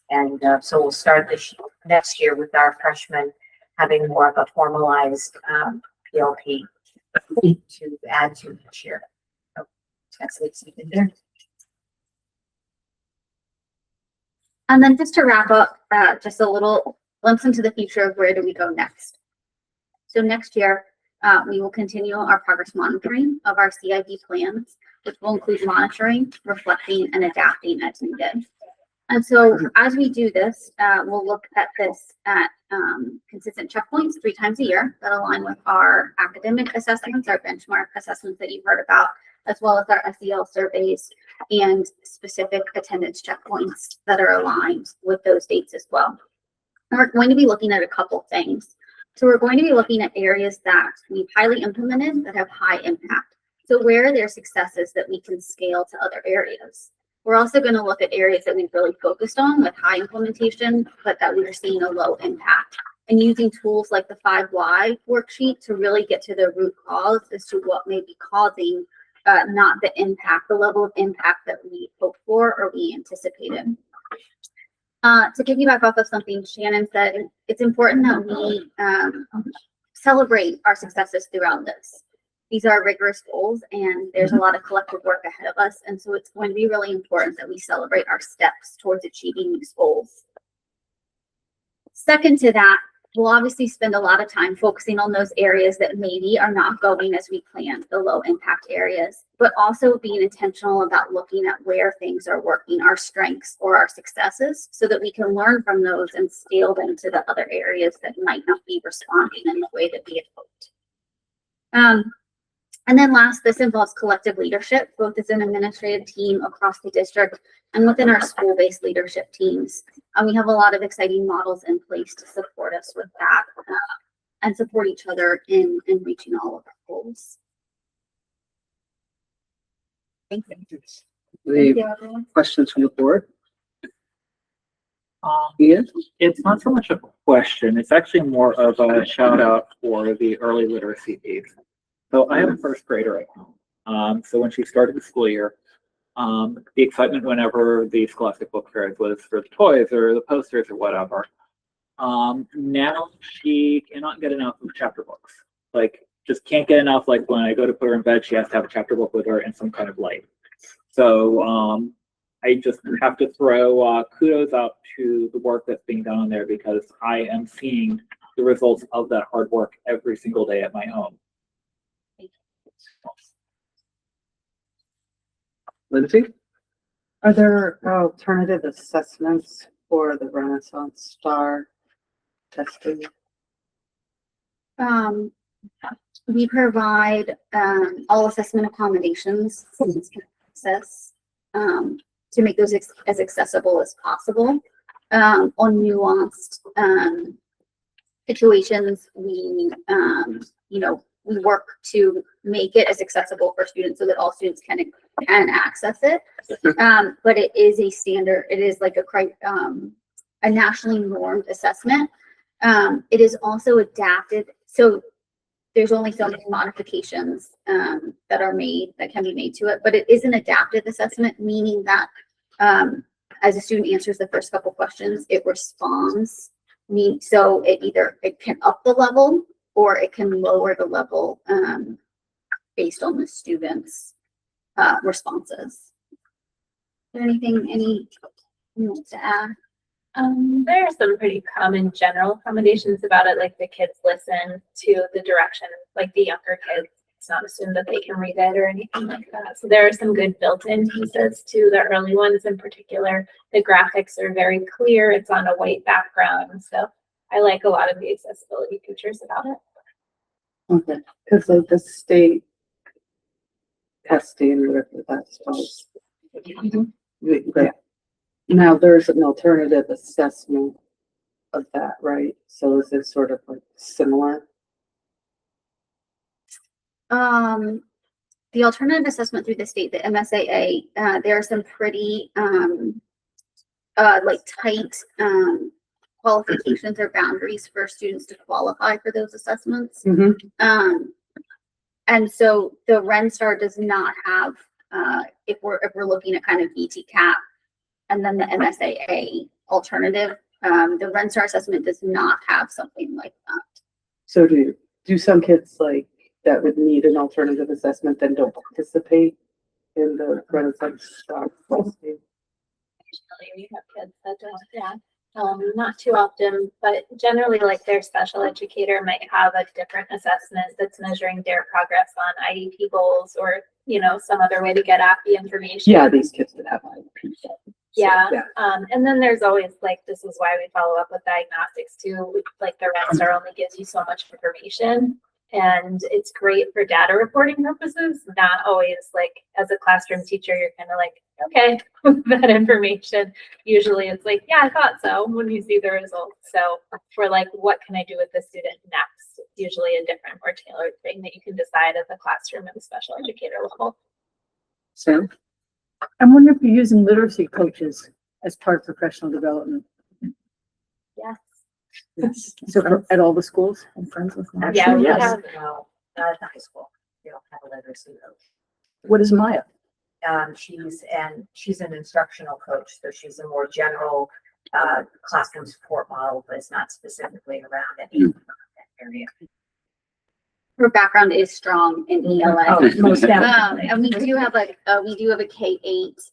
And so we'll start this next year with our freshmen having more of a formalized PLP to add to each year. So that's what's in there. And then just to wrap up, just a little glimpse into the future of where do we go next. So next year, we will continue our progress monitoring of our CIP plans, which will include monitoring, reflecting, and adapting as needed. And so as we do this, we'll look at this at consistent checkpoints 3 times a year that align with our academic assessments, our benchmark assessments that you've heard about, as well as our SEL surveys and specific attendance checkpoints that are aligned with those dates as well. And we're going to be looking at a couple things. So we're going to be looking at areas that we've highly implemented that have high impact. So where are there successes that we can scale to other areas? We're also going to look at areas that we've really focused on with high implementation, but that we're seeing a low impact, and using tools like the 5 Why worksheet to really get to the root cause as to what may be causing not the impact, the level of impact that we hoped for or we anticipated. To piggyback off of something Shannon said, it's important that we celebrate our successes throughout this. These are rigorous goals, and there's a lot of collective work ahead of us. And so it's going to be really important that we celebrate our steps towards achieving these goals. Second to that, we'll obviously spend a lot of time focusing on those areas that maybe are not going as we planned, the low impact areas, but also being intentional about looking at where things are working, our strengths or our successes, so that we can learn from those and scale them to the other areas that might not be responding in the way that we had hoped. And then last, this involves collective leadership, both as an administrative team across the district and within our school-based leadership teams. And we have a lot of exciting models in place to support us with that and support each other in reaching all of our goals. Thank you. Any you, everyone. questions from the board? Um, Ian? it's not so much a question, it's actually more of a shout out for the early literacy aides. So I have a first grader at home. So when she started the school year, the excitement whenever the Scholastic Book Fairs was for the toys or the posters or whatever. Now she cannot get enough of chapter books. Like, just can't get enough. Like, when I go to put her in bed, she has to have a chapter book with her and some kind of light. So, I just have to throw kudos out to the work that's being done on there, because I am seeing the results of that hard work every single day at my home. Lindsay? Are there alternative assessments for the Renaissance Star testing? We provide, all assessment accommodations students can access, to make those as accessible as possible. On nuanced, situations, we, we work to make it as accessible for students so that all students can access it. But it is a standard, it is like a nationally normed assessment. It is also adapted. So there's only so many modifications that can be made to it, but it is an adaptive assessment, meaning that as a student answers the first couple questions, it responds. So it can up the level or it can lower the level based on the student's responses. Is there any wants to add? There are some pretty common general accommodations about it, like the kids listen to the direction, like the younger kids, it's not assumed that they can read it or anything like that. So there are some good built-in pieces to the early ones in particular. The graphics are very clear, it's on a white background, so I like a lot of the accessibility features about it. Okay, because like the state testing, whatever that's called. Yeah. Now there's an alternative assessment of that, right? So is it sort of like similar? The alternative assessment through the state, the MSAA, there are some pretty like tight qualifications or boundaries for students to qualify for those assessments. And so the RenStar does not have, if we're looking at kind of ETCAP and then the MSAA alternative, the RenStar assessment does not have something like that. So do some kids like that would need an alternative assessment then don't participate in the Renaissance Star testing? We have kids that don't, yeah. Not too often, but generally like their special educator might have a different assessment that's measuring their progress on IEP goals or, some other way to get at the information. Yeah, these kids would have IEP. Yeah. And then there's always like, this is why we follow up with diagnostics too. Like the RenStar only gives you so much information. And it's great for data reporting purposes, not always like as a classroom teacher, you're kind of like, okay, with that information. Usually it's like, yeah, I thought so when you see the results. So we're like, what can I do with the student next? It's usually a different, more tailored thing that you can decide at the classroom and special educator level. Sam? I'm wondering if you're using literacy coaches as part of professional development. Yes. So at all the schools and friends with them? Yeah, we Yes. have, No, not at the high school. We don't have a literacy coach. What is Maya? She's an instructional coach, so she's a more general classroom support model, but it's not specifically around any area. Her background is strong in ELA. Oh, most definitely. And we do have a K-8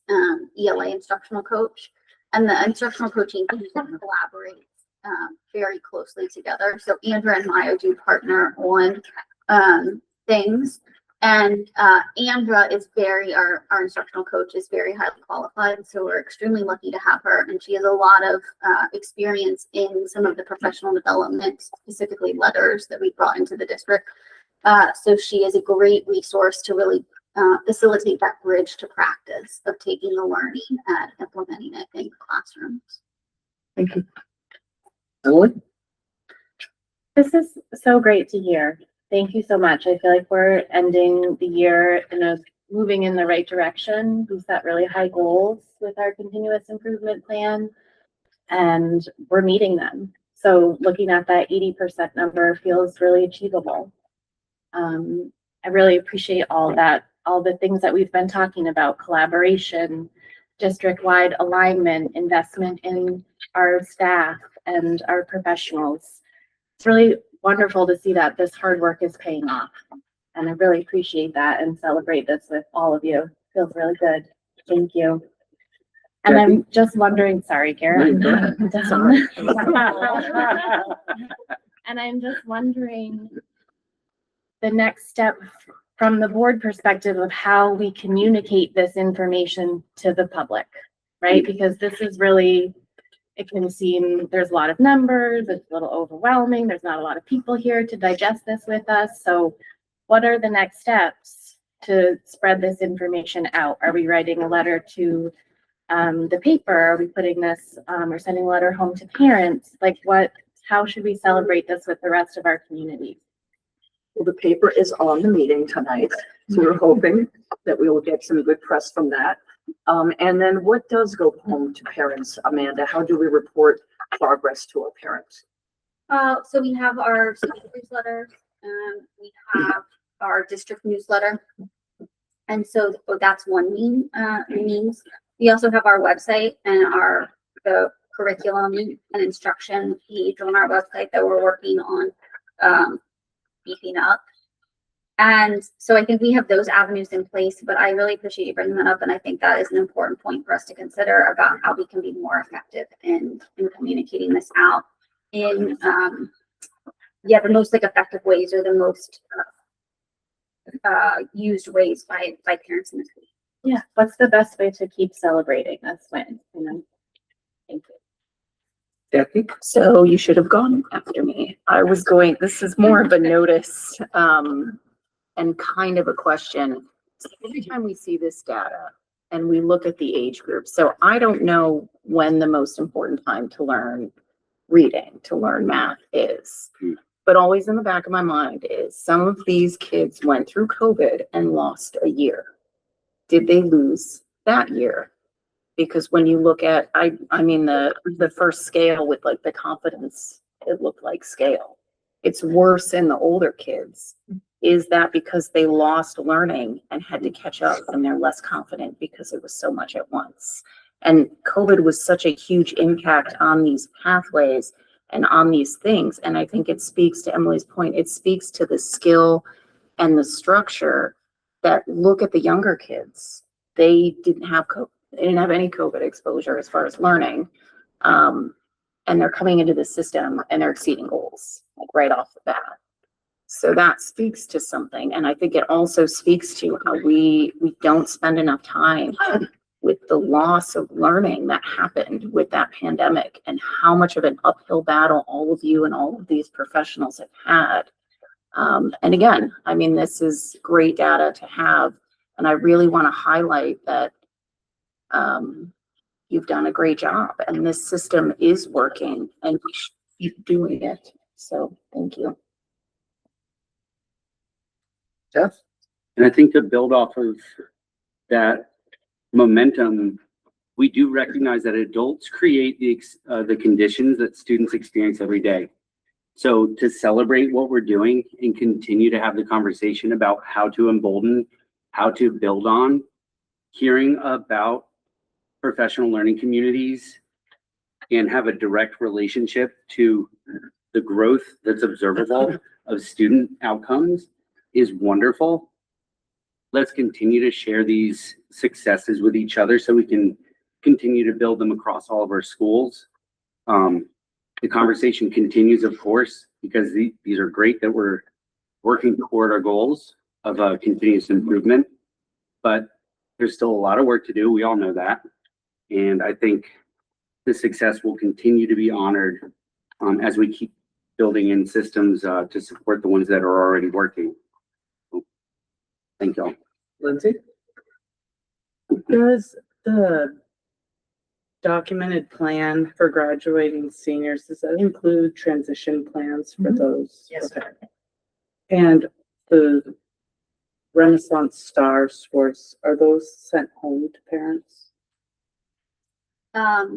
ELA instructional coach, and the instructional coaching team collaborates very closely together. So Andra and Maya do partner on things, and Andra is our instructional coach is very highly qualified, so we're extremely lucky to have her, and she has a lot of experience in some of the professional development, specifically letters that we brought into the district. So she is a great resource to really facilitate that bridge to practice of taking the learning and implementing it in classrooms. Thank you. Emily? This is so great to hear. Thank you so much. I feel like we're ending the year in a moving in the right direction. We set really high goals with our continuous improvement plan, and we're meeting them. So looking at that 80% number feels really achievable. I really appreciate all the things that we've been talking about: collaboration, district-wide alignment, investment in our staff and our professionals. It's really wonderful to see that this hard work is paying off. And I really appreciate that and celebrate this with all of you. Feels really good. Thank you. And I'm just wondering, sorry, Karen. Sorry. And I'm just wondering the next step from the board perspective of how we communicate this information to the public, right? Because this is really, it can seem there's a lot of numbers, it's a little overwhelming, there's not a lot of people here to digest this with us. So what are the next steps to spread this information out? Are we writing a letter to the paper? Are we putting this or sending a letter home to parents? Like how should we celebrate this with the rest of our community? Well, the paper is on the meeting tonight, so we're hoping that we will get some good press from that. And then what does go home to parents, Amanda? How do we report progress to our parents? So we have our school newsletter, we have our district newsletter. And so that's one means. We also have our website and the curriculum and instruction page on our website that we're working on beefing up. And so I think we have those avenues in place, but I really appreciate you bringing that up. And I think that is an important point for us to consider about how we can be more effective in communicating this out in, the most effective ways or the most used ways by parents in the community. Yeah, what's the best way to keep celebrating this win? Thank you. Jackie? So you should have gone after me. This is more of a notice, and kind of a question. So every time we see this data and we look at the age group, so I don't know when the most important time to learn reading, to learn math is, but always in the back of my mind is some of these kids went through COVID and lost a year. Did they lose that year? Because when you look at, I mean, the first scale with like the confidence, it looked like scale. It's worse in the older kids. Is that because they lost learning and had to catch up and they're less confident because it was so much at once? And COVID was such a huge impact on these pathways and on these things. And I think it speaks to Emily's point. It speaks to the skill and the structure that look at the younger kids. They didn't have COVID. They didn't have any COVID exposure as far as learning. And they're coming into the system and they're exceeding goals like right off the bat. So that speaks to something. And I think it also speaks to how we don't spend enough time with the loss of learning that happened with that pandemic and how much of an uphill battle all of you and all of these professionals have had. And again, I mean, this is great data to have. And I really want to highlight that you've done a great job and this system is working and we should keep doing it. So thank you. Jeff? And I think to build off of that momentum, we do recognize that adults create the conditions that students experience every day. So to celebrate what we're doing and continue to have the conversation about how to embolden, how to build on, hearing about professional learning communities and have a direct relationship to the growth that's observable of student outcomes is wonderful. Let's continue to share these successes with each other so we can continue to build them across all of our schools. The conversation continues, of course, because these are great that we're working toward our goals of continuous improvement, but there's still a lot of work to do. We all know that. And I think the success will continue to be honored as we keep building in systems to support the ones that are already working. Thank you all. Lindsay? Does the documented plan for graduating seniors, does that include transition plans for those? Yes. Okay. And the Renaissance Star Sports, are those sent home to parents?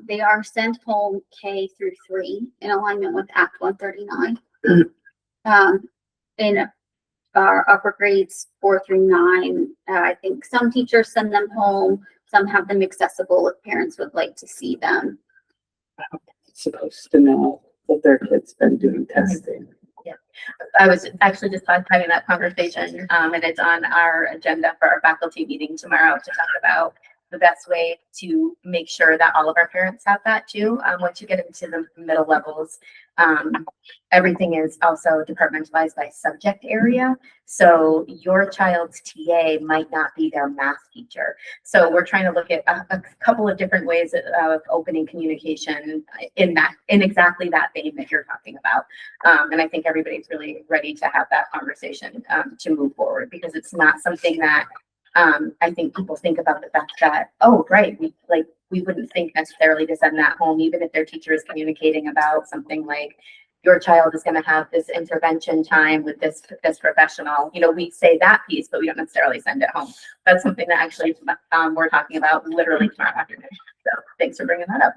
They are sent home K through 3 in alignment with Act 139. In our upper grades 4 through 9, I think some teachers send them home, some have them accessible if parents would like to see them. Supposed to know that their kid's been doing testing. I was actually just having that conversation, and it's on our agenda for our faculty meeting tomorrow to talk about the best way to make sure that all of our parents have that too. Once you get into the middle levels, everything is also departmentalized by subject area. So your child's TA might not be their math teacher. So we're trying to look at a couple of different ways of opening communication in exactly that vein that you're talking about. And I think everybody's really ready to have that conversation to move forward, because it's not something that I think people think about the fact that, oh, right, we wouldn't think necessarily to send that home, even if their teacher is communicating about something like your child is going to have this intervention time with this professional. You know, we say that piece, but we don't necessarily send it home. That's something that actually we're talking about literally tomorrow afternoon. So thanks for bringing that up.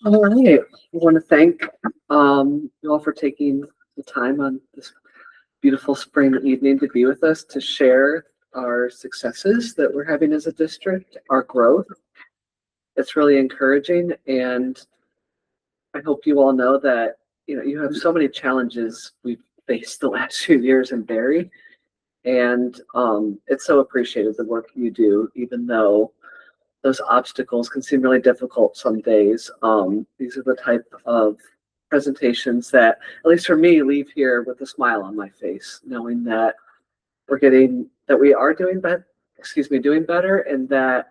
All right, I want to thank you all for taking the time on this beautiful spring evening to be with us, to share our successes that we're having as a district, our growth. It's really encouraging, and I hope you all know that, you know, you have so many challenges we've faced the last few years in Barry, and it's so appreciated the work you do, even though those obstacles can seem really difficult some days. These are the type of presentations that, at least for me, leave here with a smile on my face, knowing that we are doing better, and that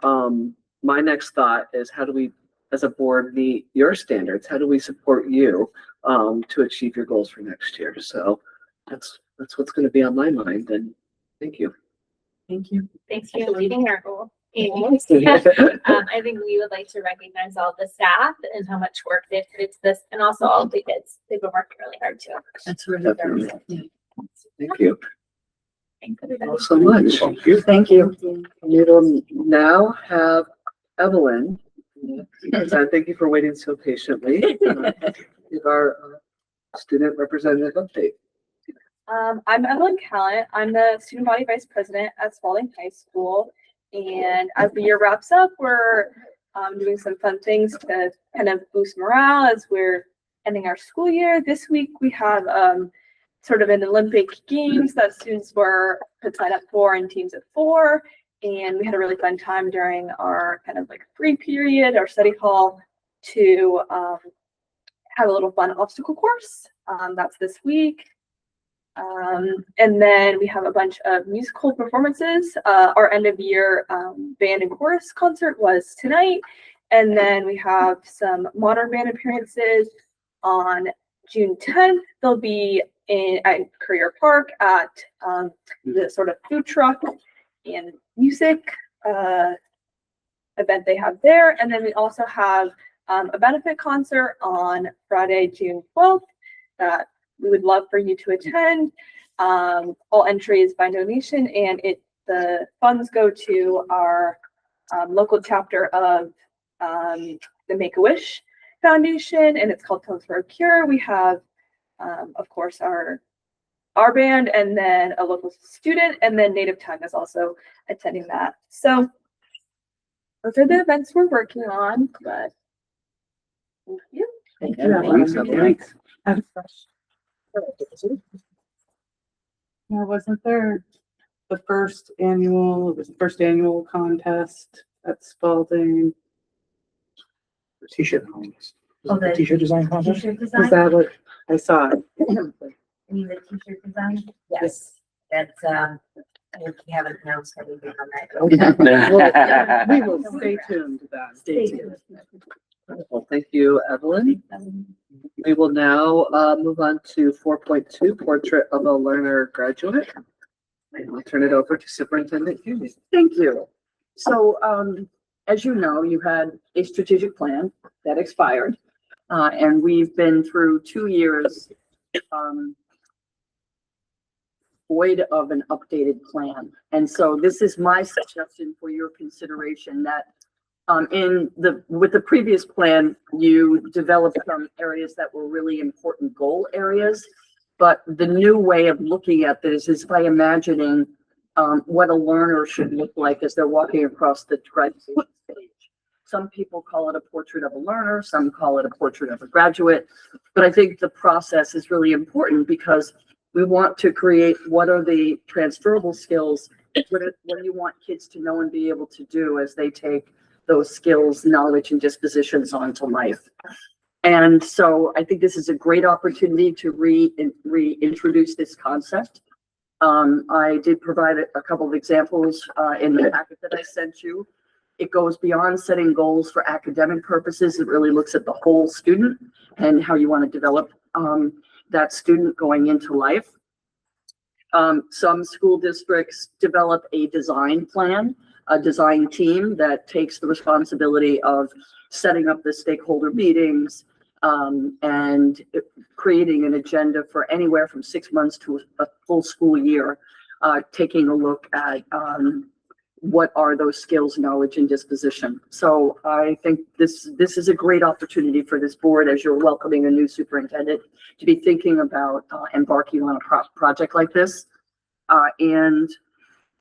my next thought is, how do we as a board meet your standards? How do we support you to achieve your goals for next year? So that's what's going to be on my mind, and thank you. Thank you. Thanks for leading our goal. And I think we would like to recognize all the staff and how much work they've put into this, and also all the kids. They've been working really hard too. That's really Thank you Thanks, all everybody. so much. Thank you. Thank you. We will now have Evelyn. Thank you for waiting so patiently. Give our student representative update. I'm Evelyn Callant. I'm the student body vice president at Spalding High School. And as the year wraps up, we're doing some fun things to kind of boost morale as we're ending our school year. This week we have sort of an Olympic Games that students could sign up for in teams of 4. And we had a really fun time during our kind of like free period, our study hall, to have a little fun obstacle course. That's this week. And then we have a bunch of musical performances. Our end of year band and chorus concert was tonight. And then we have some modern band appearances on June 10th. They'll be at Career Park at the sort of food truck and music event they have there. And then we also have a benefit concert on Friday, June 12th that we would love for you to attend. All entries by donation, and the funds go to our local chapter of the Make-A-Wish Foundation, and it's called Tones for a Cure. We have, of course, our band, and then a local student, and then Native Tongue is also attending that. So those are the events we're working on, but thank you. Thank you. Now, wasn't there the first annual contest at Spalding? T-shirt contest. Oh, the T-shirt design contest? T-shirt Is design? that what I saw? You mean the t-shirt design? Yes, that's, we haven't announced anything on that. We will stay tuned to that. Stay tuned. Well, thank you, Evelyn. We will now move on to 4.2, Portrait of a Learner Graduate. And I'll turn it over to Superintendent Hughes. Thank you. So, as you know, you had a strategic plan that expired, and we've been through 2 years um, void of an updated plan. And so this is my suggestion for your consideration that with the previous plan, you developed some areas that were really important goal areas. But the new way of looking at this is by imagining what a learner should look like as they're walking across the graduation stage. Some people call it a portrait of a learner, some call it a portrait of a graduate. But I think the process is really important because we want to create what are the transferable skills, what do you want kids to know and be able to do as they take those skills, knowledge, and dispositions onto life. And so I think this is a great opportunity to reintroduce this concept. I did provide a couple of examples in the packet that I sent you. It goes beyond setting goals for academic purposes. It really looks at the whole student and how you want to develop that student going into life. Some school districts develop a design plan, a design team that takes the responsibility of setting up the stakeholder meetings and creating an agenda for anywhere from 6 months to a full school year, taking a look at what are those skills, knowledge, and disposition. So I think this is a great opportunity for this board as you're welcoming a new superintendent to be thinking about embarking on a project like this. And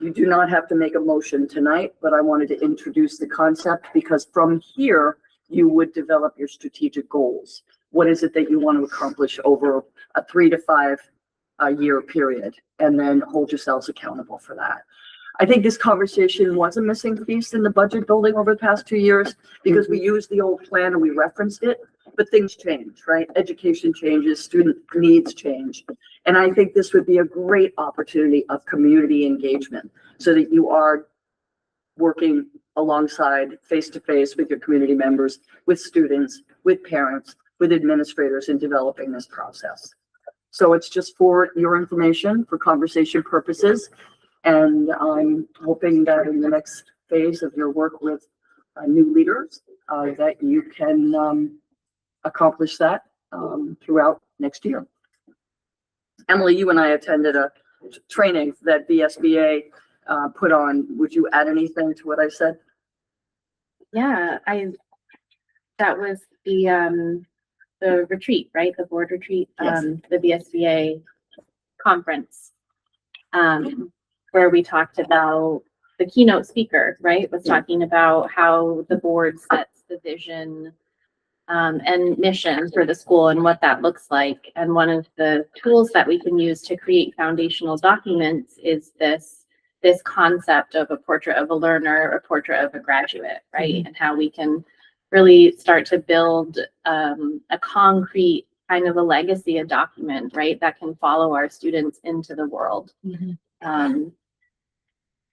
you do not have to make a motion tonight, but I wanted to introduce the concept because from here, you would develop your strategic goals. What is it that you want to accomplish over a 3 to 5 year period, and then hold yourselves accountable for that. I think this conversation was a missing piece in the budget building over the past 2 years because we used the old plan and we referenced it, but things change, right? Education changes, student needs change. And I think this would be a great opportunity of community engagement so that you are working alongside face-to-face with your community members, with students, with parents, with administrators in developing this process. So it's just for your information, for conversation purposes. And I'm hoping that in the next phase of your work with new leaders, that you can accomplish that throughout next year. Emily, you and I attended a training that BSBA put on. Would you add anything to what I said? Yeah, that was the retreat, right? The board retreat, Yes. The BSBA conference, where we talked about the keynote speaker, right? Was talking about how the board sets the vision and mission for the school and what that looks like. And one of the tools that we can use to create foundational documents is this concept of a portrait of a learner, a portrait of a graduate, right? And how we can really start to build a concrete kind of a legacy, a document, right? That can follow our students into the world.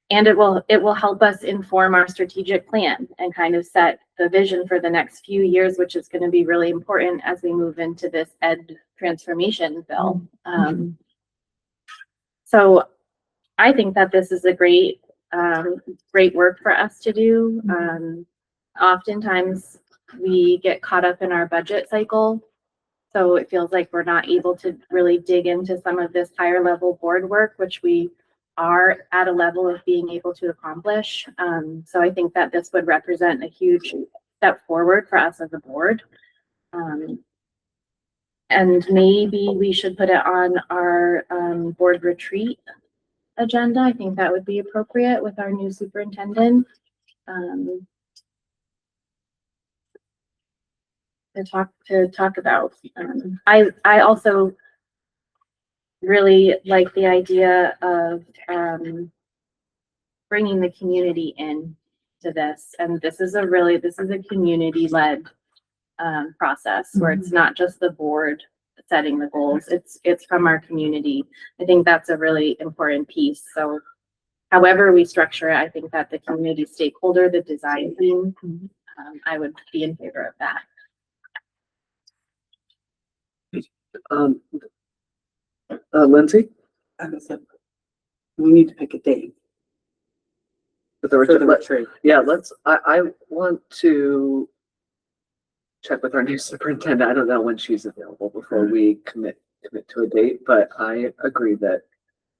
And it will help us inform our strategic plan and kind of set the vision for the next few years, which is going to be really important as we move into this ed transformation bill. So I think that this is a great work for us to do. Oftentimes we get caught up in our budget cycle, so it feels like we're not able to really dig into some of this higher level board work, which we are at a level of being able to accomplish. So I think that this would represent a huge step forward for us as a board. And maybe we should put it on our board retreat agenda. I think that would be appropriate with our new superintendent. To talk about. I also really like the idea of bringing the community in to this, and this is a community-led process where it's not just the board setting the goals, it's from our community. I think that's a really important piece. So however we structure it, I think that the community stakeholder, the design team, I would be in favor of that. Lindsay? We need to pick a date. For the retreat. Yeah, I want to check with our new superintendent. I don't know when she's available before we commit commit to a date, but I agree that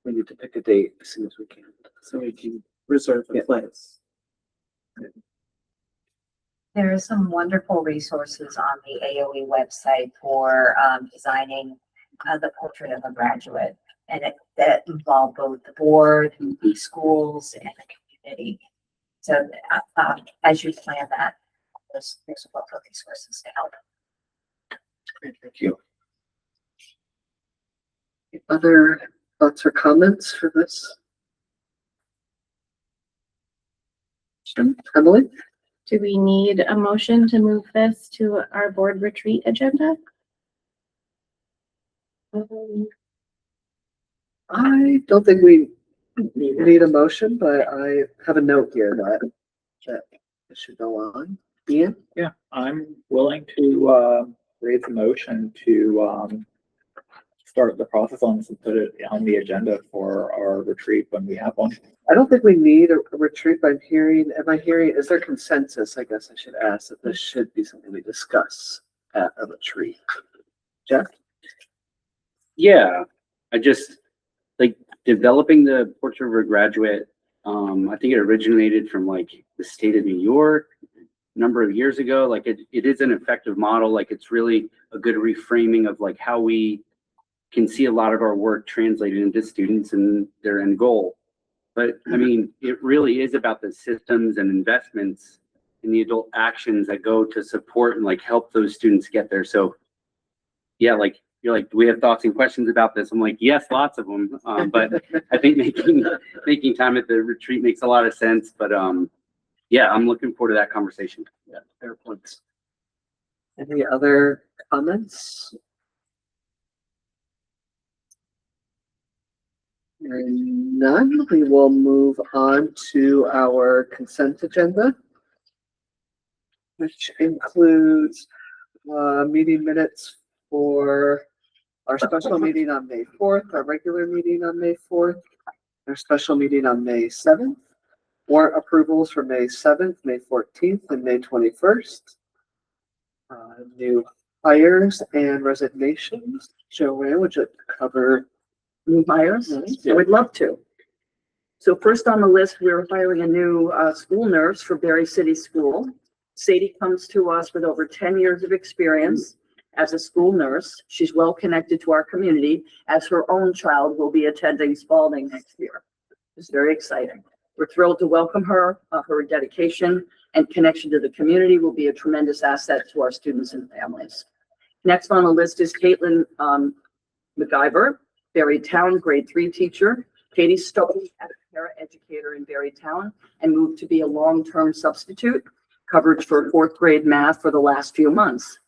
we need to pick a date as soon as we can. So we can reserve a Yeah. place. There are some wonderful resources on the AOE website for designing the portrait of a graduate. And that involve both the board, the schools, and the community. So as you plan that, there's a lot of resources to help. Great, thank you. Other thoughts or comments for this? Emily? Do we need a motion to move this to our board retreat agenda? I don't think we need a motion, but I have a note here that it should go on. Ian? Yeah, I'm willing to raise a motion to start the process on this and put it on the agenda for our retreat when we have one. I don't think we need a retreat, but am I hearing, is there consensus, I guess I should ask, that this should be something we discuss at a retreat? Jeff? Yeah, I just like developing the portrait of a graduate. I think it originated from like the state of New York a number of years ago. Like it is an effective model. Like it's really a good reframing of like how we can see a lot of our work translated into students and their end goal. But I mean, it really is about the systems and investments in the adult actions that go to support and like help those students get there. So yeah, like you're like, do we have thoughts and questions about this? I'm like, yes, lots of them. But I think making time at the retreat makes a lot of sense. But yeah, I'm looking forward to that conversation. Yeah, fair points. Any other comments? Hearing none, we will move on to our consent agenda, which includes meeting minutes for our special meeting on May 4th, our regular meeting on May 4th, our special meeting on May 7th, warrant approvals for May 7th, May 14th, and May 21st. New hires and resignations. Joanne, would you cover New hires? I would love to. So first on the list, we're hiring a new school nurse for Berry City School. Sadie comes to us with over 10 years of experience as a school nurse. She's well connected to our community as her own child will be attending Spalding next year. It's very exciting. We're thrilled to welcome her. Her dedication and connection to the community will be a tremendous asset to our students and families. Next on the list is Caitlin MacGyver, Berry Town grade 3 teacher. Katie started as a paraeducator in Berry Town and moved to be a long-term substitute coverage for 4th grade math for the last few months.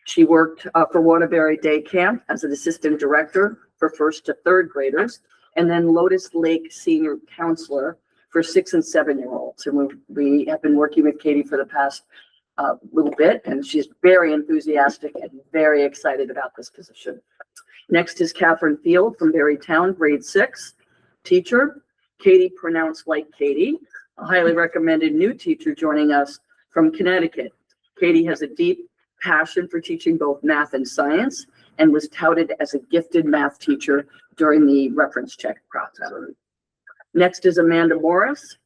She worked for Waterbury Day Camp as an assistant director for 1st to 3rd graders, and then Lotus Lake senior counselor for 6 and 7-year-olds. And we have been working with Katie for the past little bit, and she's very enthusiastic and very excited about this position. Next is Catherine Field from Berry Town, grade 6 teacher. Katie, pronounced like Katie, a highly recommended new teacher joining us from Connecticut. Katie has a deep passion for teaching both math and science and was touted as a gifted math teacher during the reference check process. Next is Amanda Morris.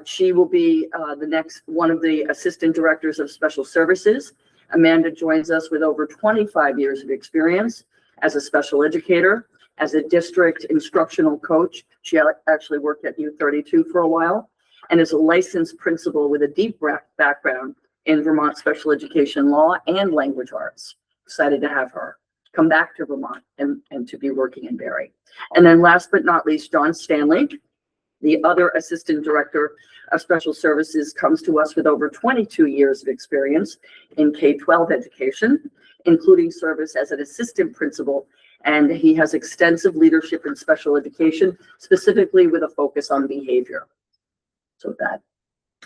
She will be the next one of the assistant directors of special services. Amanda joins us with over 25 years of experience as a special educator, as a district instructional coach. She actually worked at U32 for a while, and is a licensed principal with a deep background in Vermont special education law and language arts. Excited to have her come back to Vermont and to be working in Berry. And then last but not least, John Stanley, the other assistant director of special services, comes to us with over 22 years of experience in K-12 education, including service as an assistant principal. And he has extensive leadership in special education, specifically with a focus on behavior. So that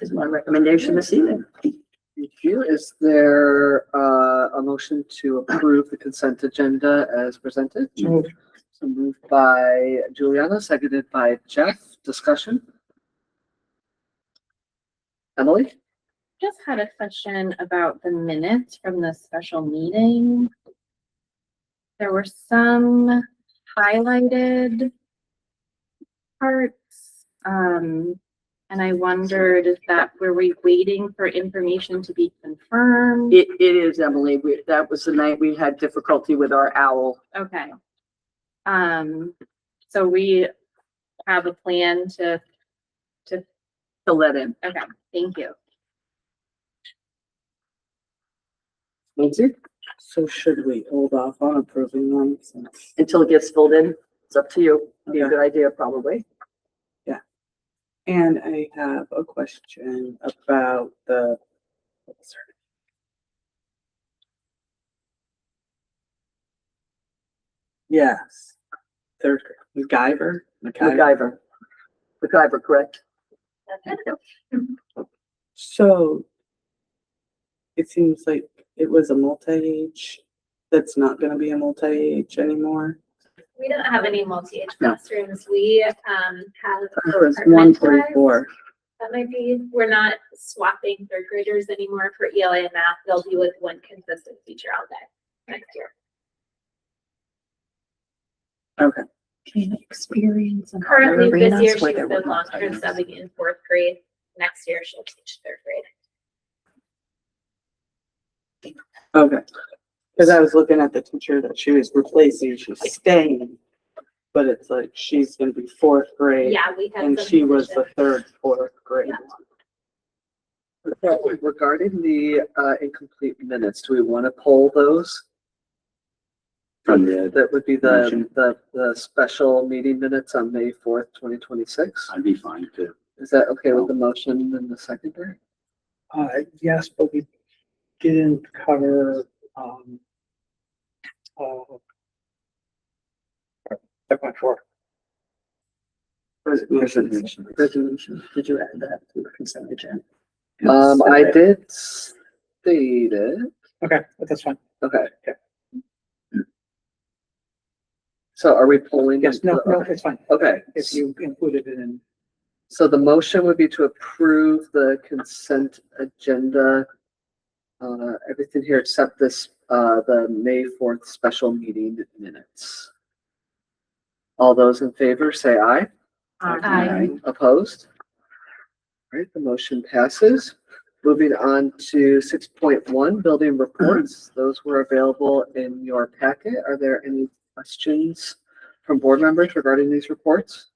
is my recommendation this evening. Thank you. Is there a motion to approve the consent agenda as presented? So moved by Juliana, seconded by Jeff. Discussion? Emily? Just had a question about the minutes from the special meeting. There were some highlighted parts. And I wondered, were we waiting for information to be confirmed? It is, Emily. That was the night we had difficulty with our owl. Okay. So we have a plan to let in. okay, thank you. Lindsay? So should we hold off on approving them since? Until it gets filled in, it's up to you. Be a Okay. good idea, probably. And I have a question about the. what's her name? Yes, third grade, MacGyver. MacGyver, correct? So it seems like it was a multi-age, that's not gonna be a multi-age anymore. We don't have any multi-age No. classrooms. We, have. There was one compartmentalized. 44. That might be, we're not swapping third graders anymore for ELA and math. They'll be with one consistent teacher all day next year. Okay. Experience. in Currently, other this year, arenas she's where there the were long-term multi-age. subbing in fourth grade. Next year, she'll teach third grade. Okay. Cause I was looking at the teacher that she was replacing, she's staying, but it's like, she's gonna be fourth grade. Yeah, we had And some she was the positions. fourth grade Yeah. one. Regarding the incomplete minutes, do we want to poll those? From the, That would be Motion. the special meeting minutes on May 4th, 2026. I'd be fine too. Is that okay with the motion and the seconder? Yes, but we didn't cover, 5.4. Resignation. Resolution. Did you add that to the consent agenda? I did state it. Okay, but that's fine. Okay. So are we polling? Yes, no, it's fine. Okay. If you included it in. So the motion would be to approve the consent agenda. Everything here except this, the May 4th special meeting minutes. All those in favor, say aye. Aye. Opposed? All right, the motion passes. Moving on to 6.1, building reports. Those were available in your packet. Are there any questions from board members regarding these reports?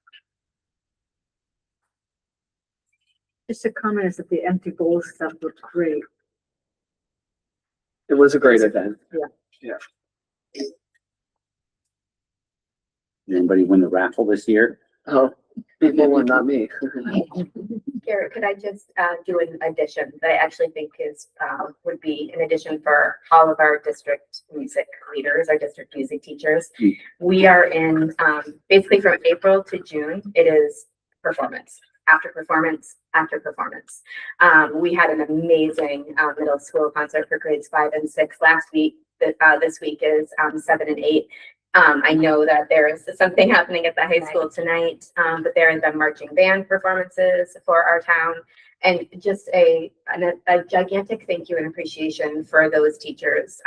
Just a comment is that the empty bowl stuff looked great. It was a great event. Did anybody win the raffle this year? Oh, people won, not me. Garrett, could I just do an addition that I actually think is would be an addition for all of our district music leaders, our district music teachers. Mm. We are in basically from April to June, it is performance after performance after performance. We had an amazing middle school concert for grades 5 and 6 last week. This week is 7 and 8. I know that there is something happening at the high school tonight, but there is the marching band performances for our town, and just a gigantic thank you and appreciation for those teachers.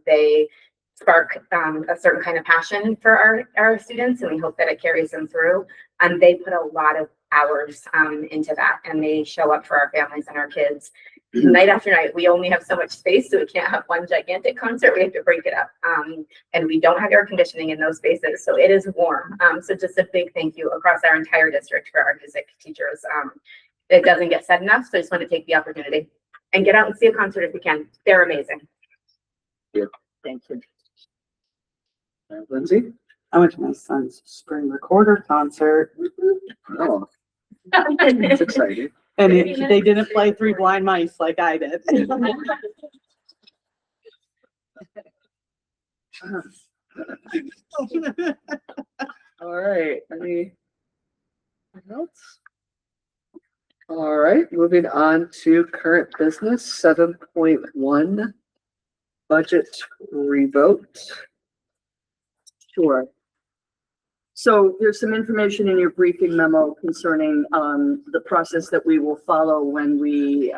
They spark a certain kind of passion for our students, and we hope that it carries them through. And they put a lot of hours into that, and they show up for our families and our kids. Night after night, we only have so much space, so we can't have one gigantic concert. We have to break it up. And we don't have air conditioning in those spaces, so it is warm. So just a big thank you across our entire district for our music teachers. It doesn't get said enough, so I just want to take the opportunity and get out and see a concert if you can. They're amazing. Thank you. Lindsay? I went to my son's spring recorder concert Oh, it's exciting. and they didn't play Three Blind Mice like I did. All right, anything else? All right, moving on to current business, 7.1, budget revote. Sure. So there's some information in your briefing memo concerning the process that we will follow when we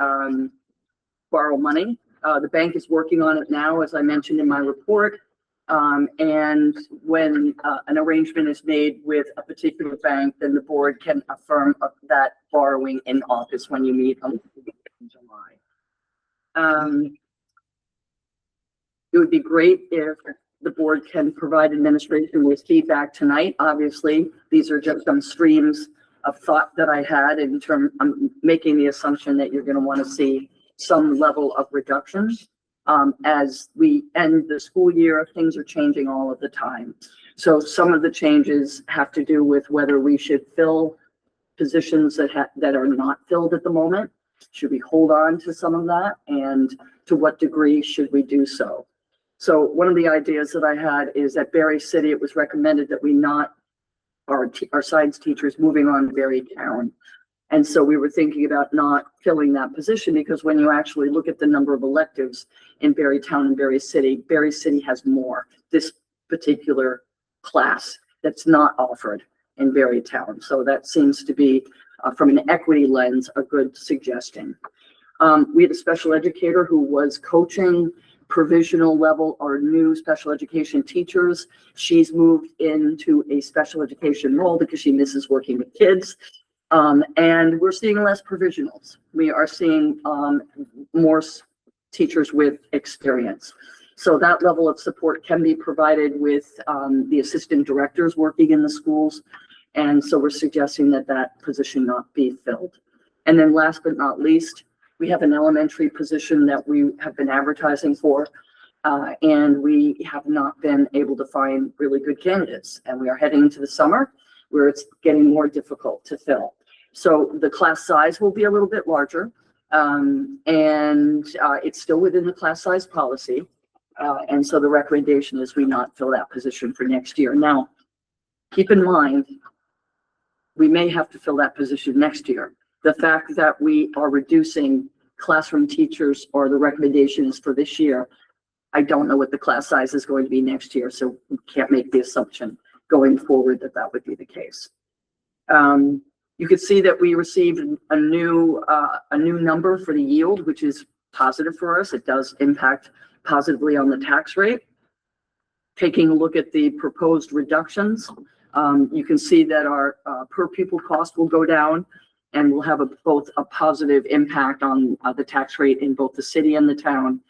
borrow money. The bank is working on it now, as I mentioned in my report. And when an arrangement is made with a particular bank, then the board can affirm that borrowing in August when you meet in July. It would be great if the board can provide administration with feedback tonight. Obviously, these are just some streams of thought that I had in terms, I'm making the assumption that you're going to want to see some level of reduction. As we end the school year, things are changing all of the time. So some of the changes have to do with whether we should fill positions that are not filled at the moment. Should we hold on to some of that? And to what degree should we do so? So one of the ideas that I had is at Berry City, it was recommended that we not our science teachers moving on to Berry Town. And so we were thinking about not filling that position because when you actually look at the number of electives in Berry Town and Berry City has more. This particular class that's not offered in Berry Town. So that seems to be, from an equity lens, a good suggestion. We had a special educator who was coaching provisional level or new special education teachers. She's moved into a special education role because she misses working with kids. And we're seeing less provisionals. We are seeing more teachers with experience. So that level of support can be provided with the assistant directors working in the schools. And so we're suggesting that that position not be filled. And then last but not least, we have an elementary position that we have been advertising for, and we have not been able to find really good candidates. And we are heading into the summer where it's getting more difficult to fill. So the class size will be a little bit larger, and it's still within the class size policy. And so the recommendation is we not fill that position for next year. Now, keep in mind, we may have to fill that position next year. The fact that we are reducing classroom teachers or the recommendations for this year, I don't know what the class size is going to be next year, so we can't make the assumption going forward that that would be the case. You could see that we received a new number for the yield, which is positive for us. It does impact positively on the tax rate. Taking a look at the proposed reductions, you can see that our per pupil cost will go down and will have both a positive impact on the tax rate in both the city and the town.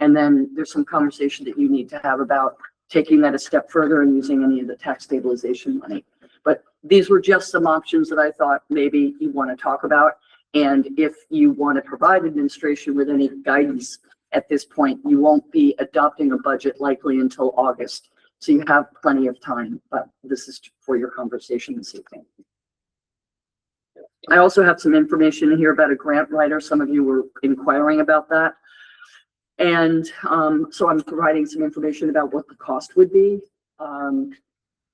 And then there's some conversation that you need to have about taking that a step further and using any of the tax stabilization money. But these were just some options that I thought maybe you want to talk about. And if you want to provide administration with any guidance at this point, you won't be adopting a budget likely until August. So you have plenty of time, but this is for your conversation this evening. I also have some information here about a grant writer. Some of you were inquiring about that. And so I'm providing some information about what the cost would be.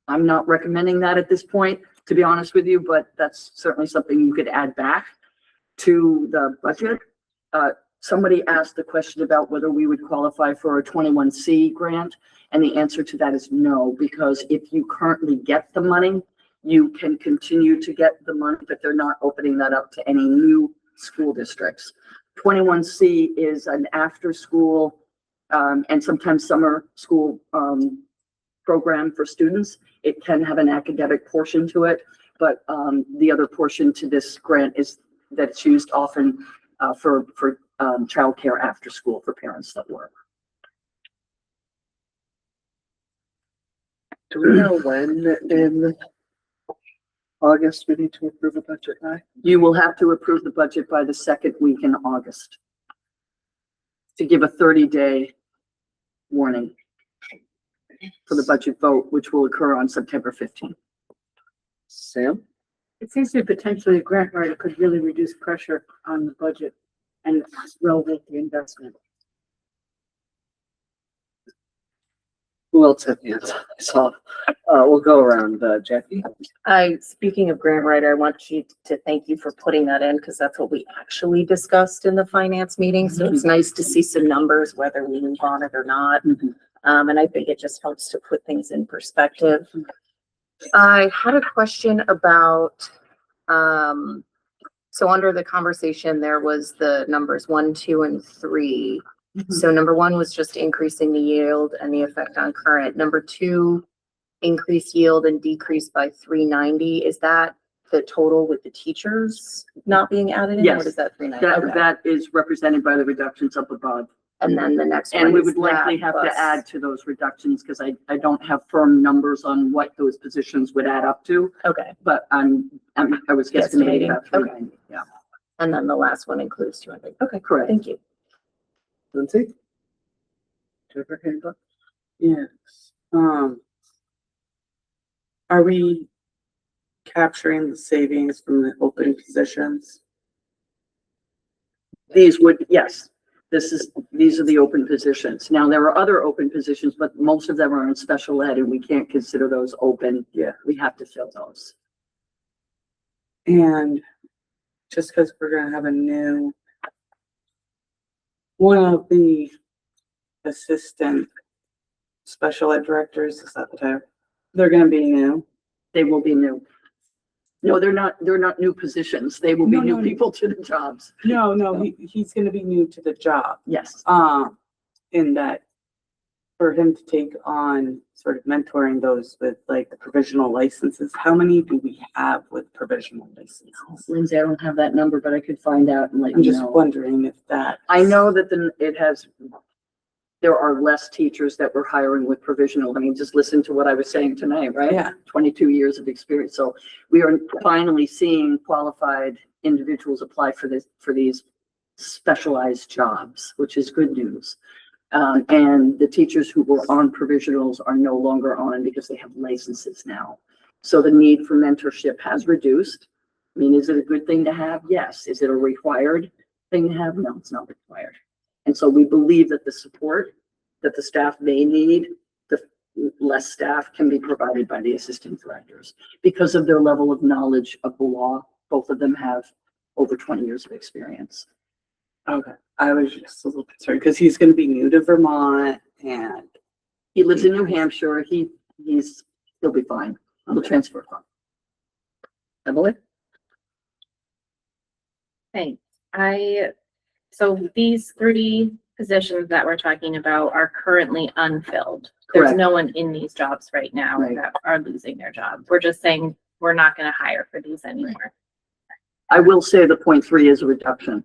I'm not recommending that at this point, to be honest with you, but that's certainly something you could add back to the budget. Somebody asked the question about whether we would qualify for a 21C grant, and the answer to that is no, because if you currently get the money, you can continue to get the money, but they're not opening that up to any new school districts. 21C is an after school and sometimes summer school program for students. It can have an academic portion to it, but the other portion to this grant is that it's used often for childcare after school for parents that work. Do we know when in August we need to approve a budget by? You will have to approve the budget by the second week in August to give a 30-day warning for the budget vote, which will occur on September 15th. Sam? It seems to be potentially a grant writer could really reduce pressure on the budget and roll with the investment. Who else had hands? I saw. We'll go around. Jackie? Speaking of grant writer, I want you to thank you for putting that in because that's what we actually discussed in the finance meeting. So it's nice to see some numbers, whether we move on it or not. And I think it just helps to put things in perspective. I had a question about, so under the conversation, there was the numbers 1, 2, and 3. So number one was just increasing the yield and the effect on current. Number two, increase yield and decrease by 390. Is that the total with the teachers not being added in? Yes. What is that 390? That, Okay. that is represented by the reductions up above. And then the next one And we is would likely that have to plus- add to those reductions because I don't have firm numbers on what those positions would add up to, Okay. but I was guesstimating about Okay. 390, yeah. And then the last one includes 200. Okay, Correct. thank you. Lindsay? Do you have your hand up? Yes. Are we capturing the savings from the open positions? These would, yes, these are the open positions. Now, there are other open positions, but most of them are in special ed and we can't consider those open. Yeah. We have to fill those. And just because we're gonna have a new, one of the assistant special ed directors, is that the term? They're gonna be new. They will be new. No, they're not new positions. They will be No, new no, people to the jobs. No, he's gonna be new to the job. Yes. In that, for him to take on sort of mentoring those with like the provisional licenses, how many do we have with provisional licenses? Lindsay, I don't have that number, but I could find out and let I'm you just know. wondering if that. I know that there are less teachers that we're hiring with provisional. I mean, just listen to what I was saying tonight, right? Yeah. 22 years of experience. So we are finally seeing qualified individuals apply for these specialized jobs, which is good news. And the teachers who were on provisionals are no longer on because they have licenses now. So the need for mentorship has reduced. I mean, is it a good thing to have? Yes. Is it a required thing to have? No, it's not required. And so we believe that the support that the staff may need, the less staff can be provided by the assistant directors because of their level of knowledge of the law. Both of them have over 20 years of experience. Okay, I was just a little concerned because he's gonna be new to Vermont and He lives in New Hampshire. He'll be fine. He'll transfer from. Emily? Thanks. So these 3 positions that we're talking about are currently unfilled. There's Correct. no one in these jobs right now Right. that are losing their jobs. We're just saying we're not gonna hire for these anymore. I will say the 0.3 is a reduction.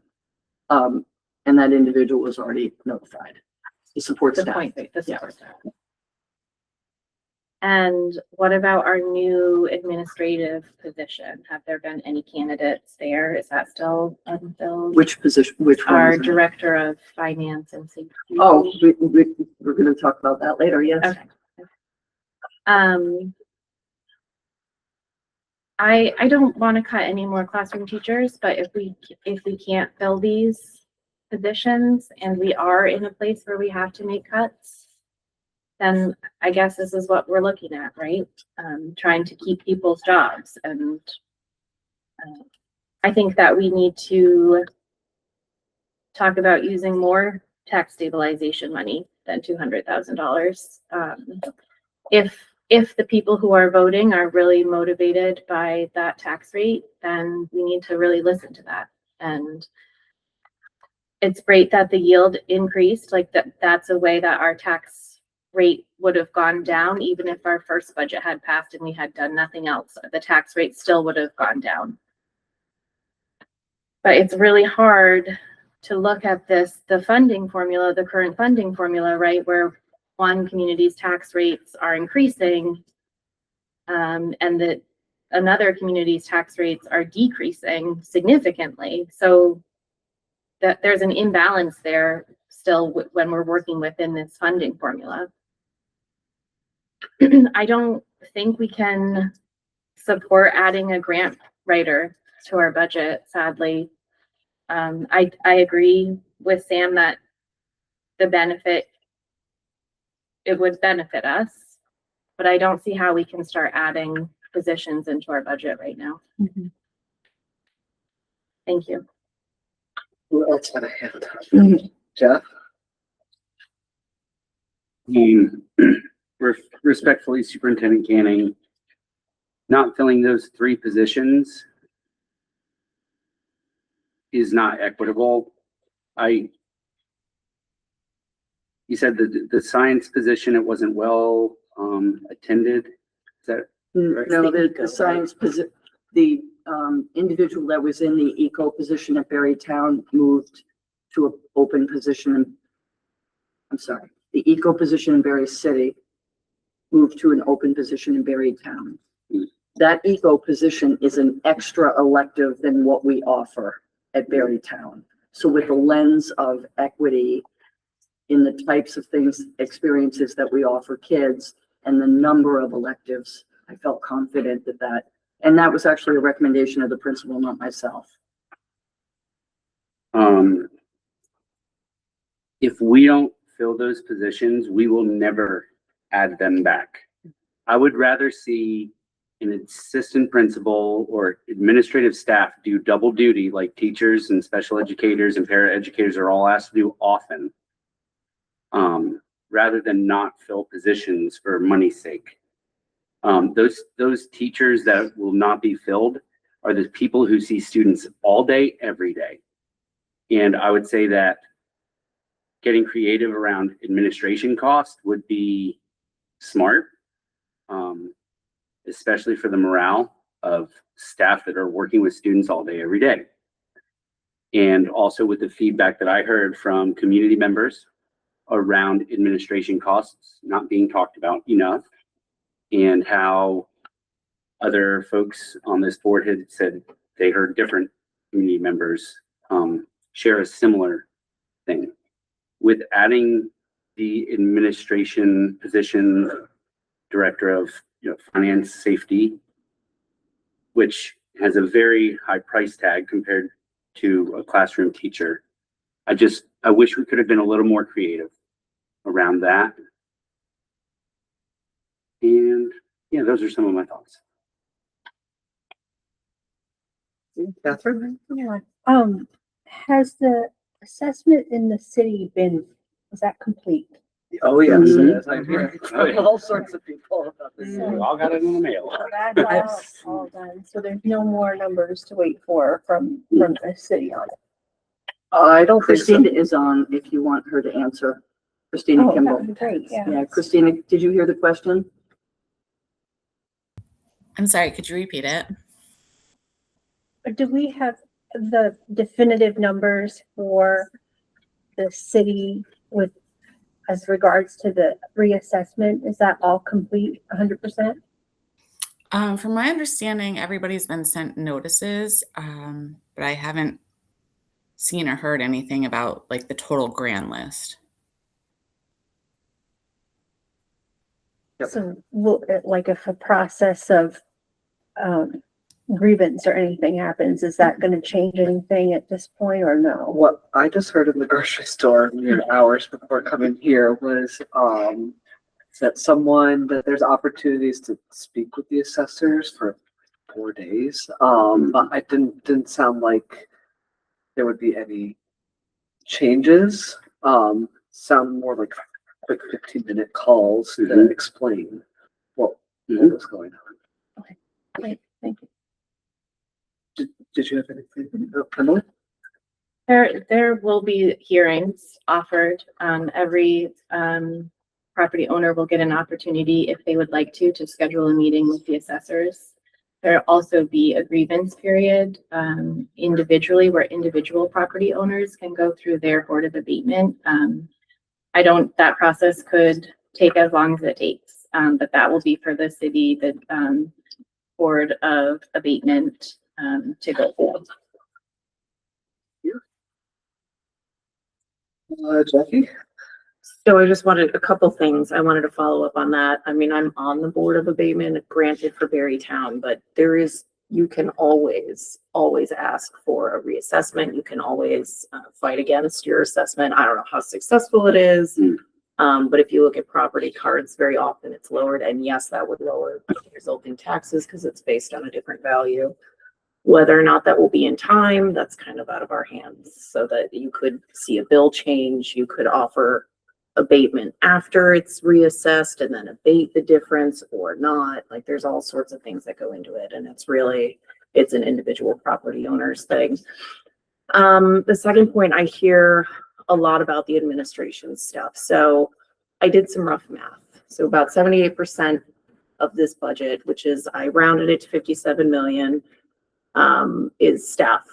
And that individual was already notified. The support The staff. point, the Yeah. support staff. And what about our new administrative position? Have there been any candidates there? Is that still unfilled? Which position, which one? Our is it? director of finance and safety. Oh, we're gonna talk about that later, yes. Okay. I don't want to cut any more classroom teachers, but if we can't fill these positions and we are in a place where we have to make cuts, then I guess this is what we're looking at, right? Trying to keep people's jobs. And I think that we need to talk about using more tax stabilization money than $200,000. If the people who are voting are really motivated by that tax rate, then we need to really listen to that. And it's great that the yield increased, like that's a way that our tax rate would have gone down, even if our first budget had passed and we had done nothing else, the tax rate still would have gone down. But it's really hard to look at the funding formula, the current funding formula, right, where one community's tax rates are increasing, and that another community's tax rates are decreasing significantly. So that there's an imbalance there still when we're working within this funding formula. I don't think we can support adding a grant writer to our budget, sadly. I agree with Sam that it would benefit us, but I don't see how we can start adding positions into our budget right now. Thank you. Who else had a hand up? Jeff? Respectfully, Superintendent Canning, not filling those 3 positions is not equitable. You said the science position, it wasn't well, attended. Is that right? No, the science the, individual that was in the eco position at Berrytown moved to an open position. I'm sorry, the eco position in Berry City moved to an open position in Berrytown. That eco position is an extra elective than what we offer at Berrytown. So with the lens of equity in the types of things, experiences that we offer kids and the number of electives, I felt confident that and that was actually a recommendation of the principal, not myself. If we don't fill those positions, we will never add them back. I would rather see an assistant principal or administrative staff do double duty like teachers and special educators and paraeducators are all asked to do often, rather than not fill positions for money's sake. Those teachers that will not be filled are the people who see students all day, every day. And I would say that getting creative around administration cost would be smart, especially for the morale of staff that are working with students all day, every day. And also with the feedback that I heard from community members around administration costs not being talked about enough, and how other folks on this board had said they heard different community members share a similar thing. With adding the administration position, director of finance safety, which has a very high price tag compared to a classroom teacher, I wish we could have been a little more creative around that. And yeah, those are some of my thoughts. Catherine? Has the assessment in the city was that complete? Oh, yes, Mhm. yes, I hear Oh, yeah. all sorts of people about this. We all got it in the mail. So that's all done, so there's no more numbers to wait for from the city on it. I don't, think so. Christina is on if you want her to answer. Christina Oh, that Kimball. would be great, yeah. Yeah, Christina, did you hear the question? I'm sorry, could you repeat it? Do we have the definitive numbers for the city with, as regards to the reassessment? Is that all complete, 100%? From my understanding, everybody's been sent notices, but I haven't seen or heard anything about like the total grand list. Yep. So will it, like if a process of grievance or anything happens, is that going to change anything at this point or no? What I just heard in the grocery store hours before coming here was that there's opportunities to speak with the assessors for 4 days. But I didn't sound like there would be any changes. Sound more like quick 15-minute calls to explain what was going on. Okay, great, thank you. Did you have anything, Emily? There will be hearings offered. Every property owner will get an opportunity, if they would like to schedule a meeting with the assessors. There'll also be a grievance period individually, where individual property owners can go through their board of abatement. That process could take as long as it takes, but that will be for the city, the board of abatement to go through. Jackie? So I just wanted a couple things. I wanted to follow up on that. I mean, I'm on the board of abatement, granted for Berrytown, but you can always ask for a reassessment. You can always fight against your assessment. I don't know how successful it is. But if you look at property cards, very often it's lowered. And yes, that would lower the resulting taxes because it's based on a different value. Whether or not that will be in time, that's kind of out of our hands. So that you could see a bill change, you could offer abatement after it's reassessed and then abate the difference or not. Like there's all sorts of things that go into it, and it's an individual property owner's thing. The second point, I hear a lot about the administration stuff. So I did some rough math. So about 78% of this budget, which is, I rounded it to 57 million, is staff,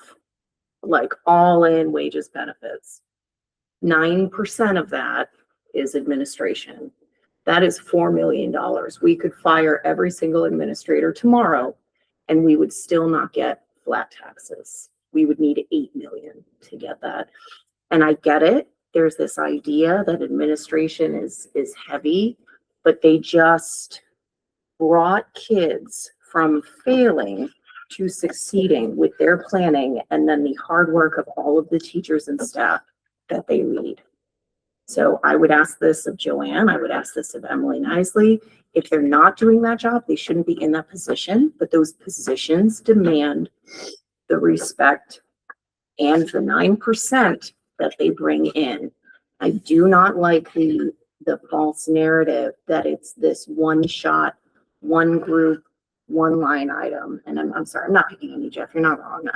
like all in wages, benefits. 9% of that is administration. That is $4 million. We could fire every single administrator tomorrow and we would still not get flat taxes. We would need 8 million to get that. And I get it. There's this idea that administration is heavy, but they just brought kids from failing to succeeding with their planning and then the hard work of all of the teachers and staff that they lead. So I would ask this of Joanne, I would ask this of Emily Nisley. If they're not doing that job, they shouldn't be in that position, but those positions demand the respect and the 9% that they bring in. I do not like the false narrative that it's this one shot, one group, one line item. And I'm sorry, I'm not picking on you, Jeff, you're not wrong.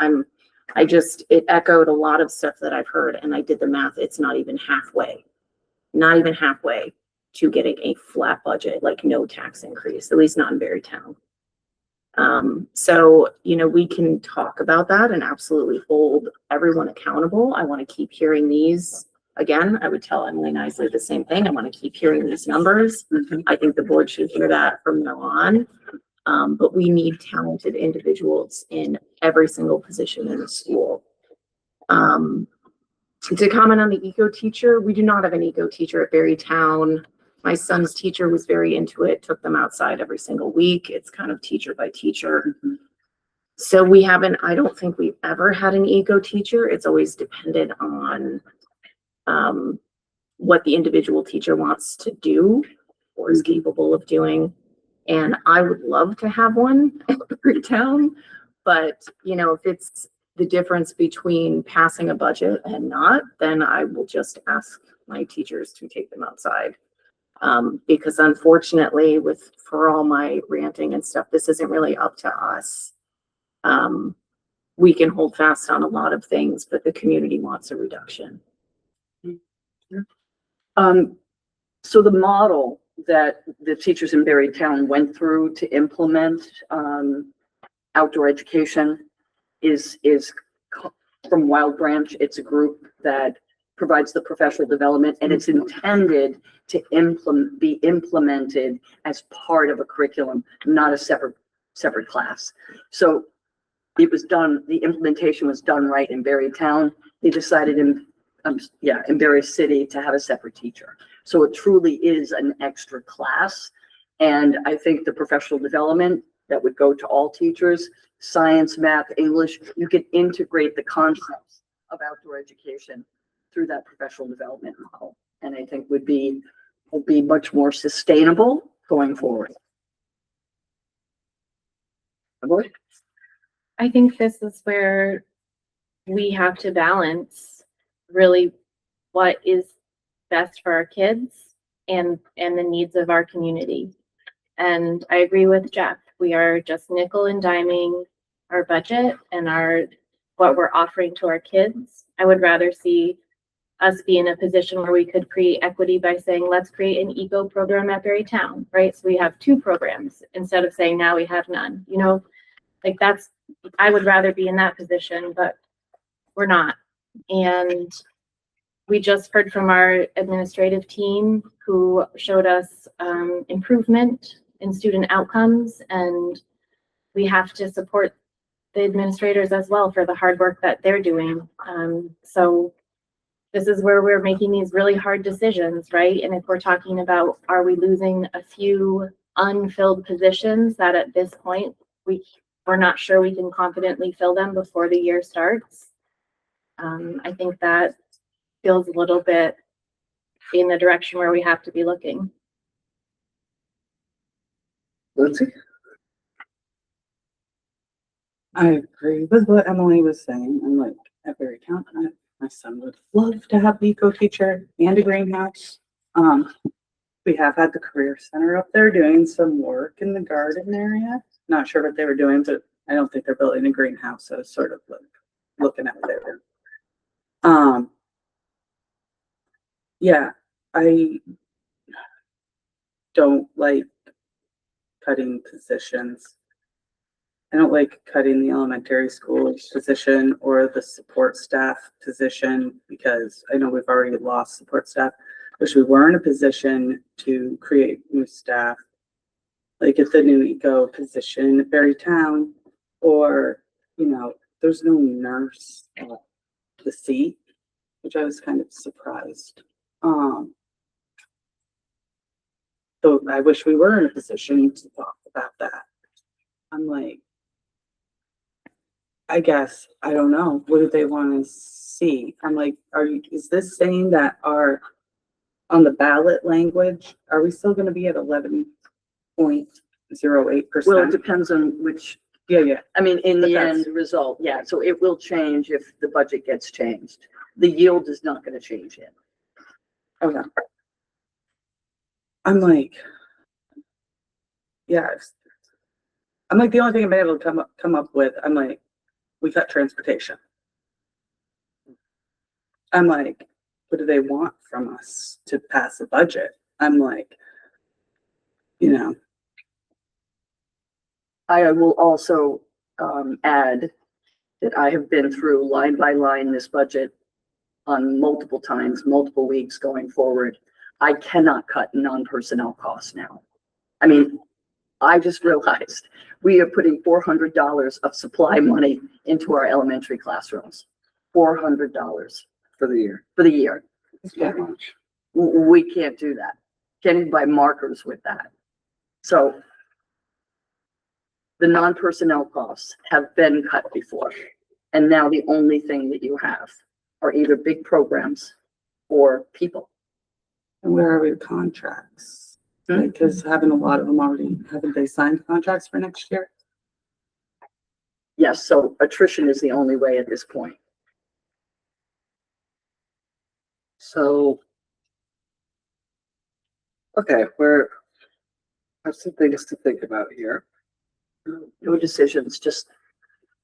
It echoed a lot of stuff that I've heard, and I did the math. It's not even halfway to getting a flat budget, like no tax increase, at least not in Berrytown. So, we can talk about that and absolutely hold everyone accountable. I want to keep hearing these. Again, I would tell Emily Nisley the same thing. I want to keep hearing these numbers. I think the board should hear that from now on. But we need talented individuals in every single position in the school. To comment on the eco teacher, we do not have an eco teacher at Berrytown. My son's teacher was very into it, took them outside every single week. It's kind of teacher by teacher. So I don't think we've ever had an eco teacher. It's always depended on what the individual teacher wants to do or is capable of doing. And I would love to have one at Berrytown, but if it's the difference between passing a budget and not, then I will just ask my teachers to take them outside. Because unfortunately, for all my ranting and stuff, this isn't really up to us. We can hold fast on a lot of things, but the community wants a reduction. So the model that the teachers in Berrytown went through to implement outdoor education is from Wild Branch. It's a group that provides the professional development, and it's intended to be implemented as part of a curriculum, not a separate class. So it was done, the implementation was done right in Berrytown. They decided in Berry City to have a separate teacher. So it truly is an extra class. And I think the professional development that would go to all teachers, science, math, English, you can integrate the concepts of outdoor education through that professional development model. And I think would be much more sustainable going forward. I think this is where we have to balance really what is best for our kids and the needs of our community. And I agree with Jeff. We are just nickel and diming our budget and what we're offering to our kids. I would rather see us be in a position where we could create equity by saying, let's create an eco program at Berrytown, right? So we have 2 programs instead of saying now we have none, I would rather be in that position, but we're not. And we just heard from our administrative team who showed us improvement in student outcomes, and we have to support the administrators as well for the hard work that they're doing. So this is where we're making these really hard decisions, right? And if we're talking about, are we losing a few unfilled positions that at this point we're not sure we can confidently fill them before the year starts? I think that feels a little bit in the direction where we have to be looking. Lindsay? I agree with what Emily was saying. I'm like, at Berrytown, my son would love to have the eco teacher and a greenhouse. We have had the career center up there doing some work in the garden area. Not sure what they were doing, but I don't think they're building a greenhouse. So it's sort of like looking at what they're doing. yeah, I don't like cutting positions. I don't like cutting the elementary school position or the support staff position because I know we've already lost support staff. Wish we were in a position to create new staff, like at the new eco position at Berry Town, or, you know, there's no nurse at the seat, which I was kind of surprised. So I wish we were in a position to talk about that. I'm like, I guess, I don't know, what do they want to see? I'm like, is this saying that on the ballot language, are we still gonna be at 11.08%? Well, it depends on which, Yeah, I mean, in But the that's- end result, yeah, so it will change if the budget gets changed. The yield is not gonna change yet. okay. I'm like, yes. I'm like, the only thing I've been able to come up with, I'm like, we cut transportation. I'm like, what do they want from us to pass a budget? I'm like, you know, I will also add that I have been through line by line this budget on multiple times, multiple weeks going forward. I cannot cut non-personnel costs now. I mean, I just realized we are putting $400 of supply money into our elementary classrooms. $400 For the year. for the year. yeah. We can't do that. Can't even buy markers with that. So the non-personnel costs have been cut before. And now the only thing that you have are either big programs or people. And where are we with contracts? Because having a lot of them already, haven't they signed contracts for next year? Yes, so attrition is the only way at this point. So, okay, I have some things to think about here. No decisions, just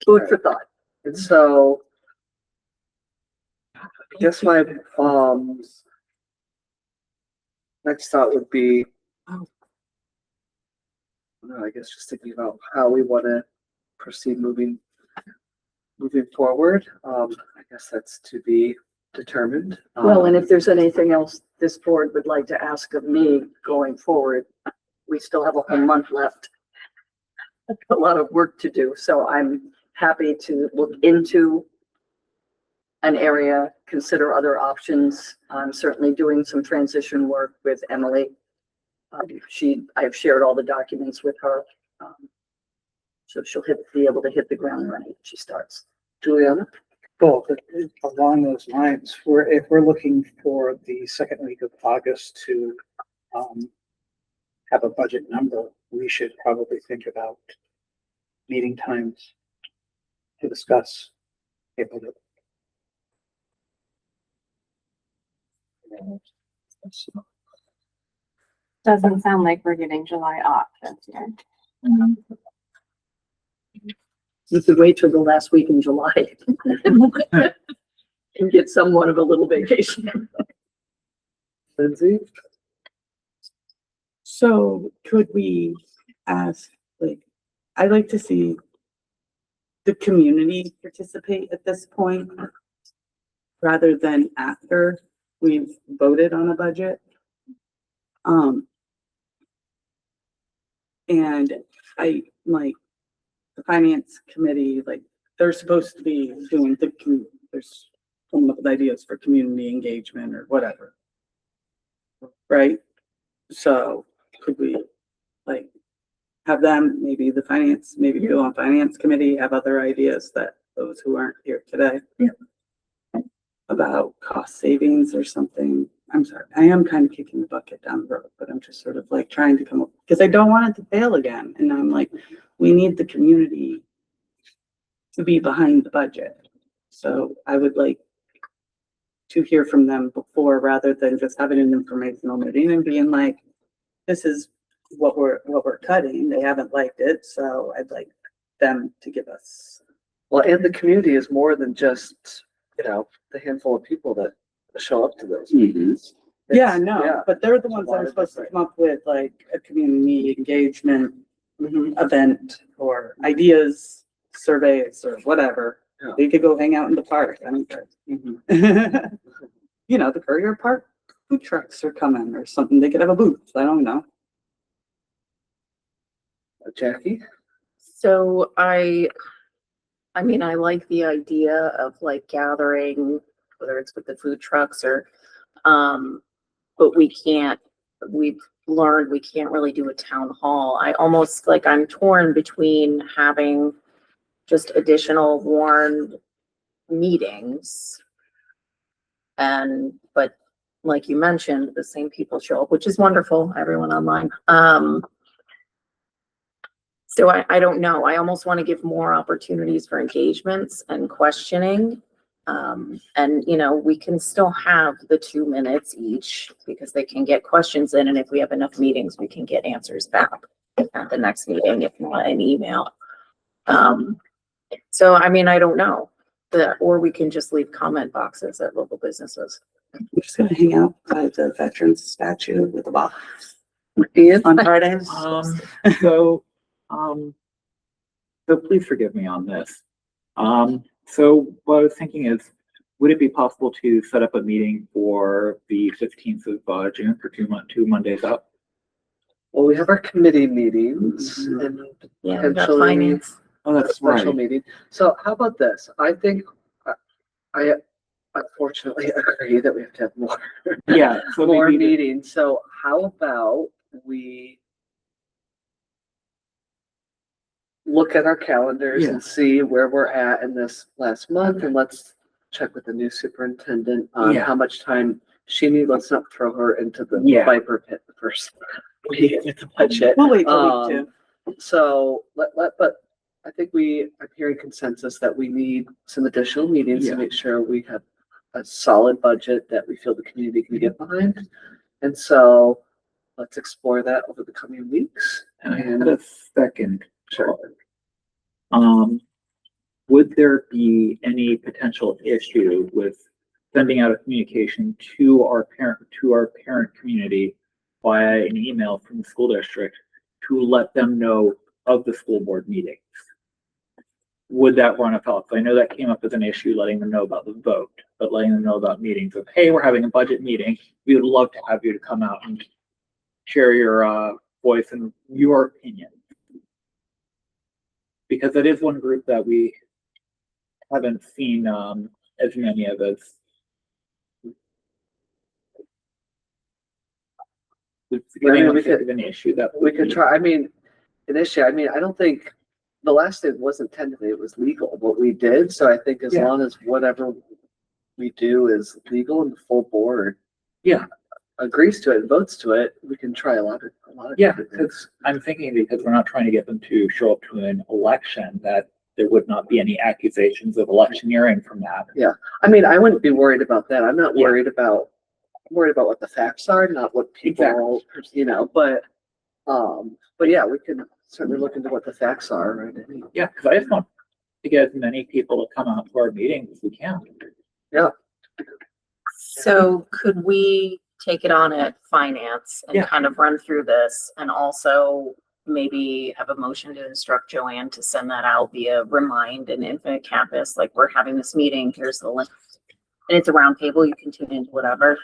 food for thought. And so, I guess my, next thought would be, I guess just thinking about how we want to proceed moving forward. I guess that's to be determined. Well, and if there's anything else this board would like to ask of me going forward, we still have a whole month left. A lot of work to do, so I'm happy to look into an area, consider other options. I'm certainly doing some transition work with Emily. I've shared all the documents with her. So she'll be able to hit the ground running when she starts. Juliana? Well, along those lines, if we're looking for the second week of August to have a budget number, we should probably think about meeting times to discuss. Doesn't sound like we're getting July off this year. You could wait till the last week in July and get somewhat of a little vacation. Lindsay? So could we ask, like, I'd like to see the community participate at this point rather than after we've voted on a budget. And I like the finance committee, like they're supposed to be doing there's coming up with ideas for community engagement or whatever. Right? So could we like have them, maybe the finance, maybe go on finance committee, have other ideas that those who aren't here today about cost savings or something. I'm sorry, I am kind of kicking the bucket down the road, but I'm just sort of like trying to come up because I don't want it to fail again. And I'm like, we need the community to be behind the budget. So I would like to hear from them before rather than just having an informational meeting and being like, this is what we're cutting. They haven't liked it. So I'd like them to give us. Well, and the community is more than just, the handful of people that show up to those meetings. Yeah, It's- no, but they're the ones that lot are of supposed to different- come up with like a community engagement Mhm. event or ideas, surveys or whatever. Yeah. They could go hang out in the park. I don't care. Mhm. You know, the Courier Park food trucks are coming or something. They could have a booth. I don't know. Jackie? So I mean, I like the idea of like gathering, whether it's with the food trucks or, but we've learned we can't really do a town hall. I almost like, I'm torn between having just additional warned meetings. But like you mentioned, the same people show up, which is wonderful, everyone online. So I don't know. I almost want to give more opportunities for engagements and questioning. And you know, we can still have the 2 minutes each because they can get questions in. And if we have enough meetings, we can get answers back at the next meeting, if not an email. So, I mean, I don't know. Or we can just leave comment boxes at local businesses. We're just gonna hang out by the veterans statue with a box Ian? on Fridays. So, so please forgive me on this. So what I was thinking is, would it be possible to set up a meeting for the 15th of June for 2 Mondays out? Well, we have our committee meetings and Yeah, we got potentially finance. Oh, a that's special right. meeting. So how about this? I think I unfortunately agree that we have to have more. Yeah, so More maybe meetings. So how about we look at our calendars Yeah. and see where we're at in this last month, and let's check with the new superintendent on Yeah. how much time she needs. Let's not throw her into the Yeah. viper pit the first week with the budget. We'll wait till week 2. So but I think I'm hearing consensus that we need some additional meetings Yeah. to make sure we have a solid budget that we feel the community can get behind. And so let's explore that over the coming weeks. And I had a second. Sure. Would there be any potential issue with sending out a communication to our parent community via an email from the school district to let them know of the school board meetings? Would that run afoul? So I know that came up as an issue, letting them know about the vote, but letting them know about meetings of, hey, we're having a budget meeting. We would love to have you to come out and share your voice and your opinion. Because that is one group that we haven't seen as many of us. It's I mean, we an issue that We could try, I mean, an issue, I mean, I don't think, the last thing wasn't tentative, it was legal, what we did, so I think as Yeah. long as whatever we do is legal and the full board Yeah. agrees to it and votes to it, we can try a lot of Yeah, different things. because I'm thinking because we're not trying to get them to show up to an election, that there would not be any accusations of electioneering from that. I mean, I wouldn't be worried about that, I'm not Yeah. worried about, I'm worried about what the facts are, not what people, you know, but yeah, we can certainly look into what the facts are, right? Yeah, because I just want to get as many people to come out to our meetings as we can. Yeah. So could we take it on at finance and Yeah. kind of run through this and also maybe have a motion to instruct Joanne to send that out via Remind and Infinite Campus, like we're having this meeting, here's the link. And it's a round table, you can tune into whatever.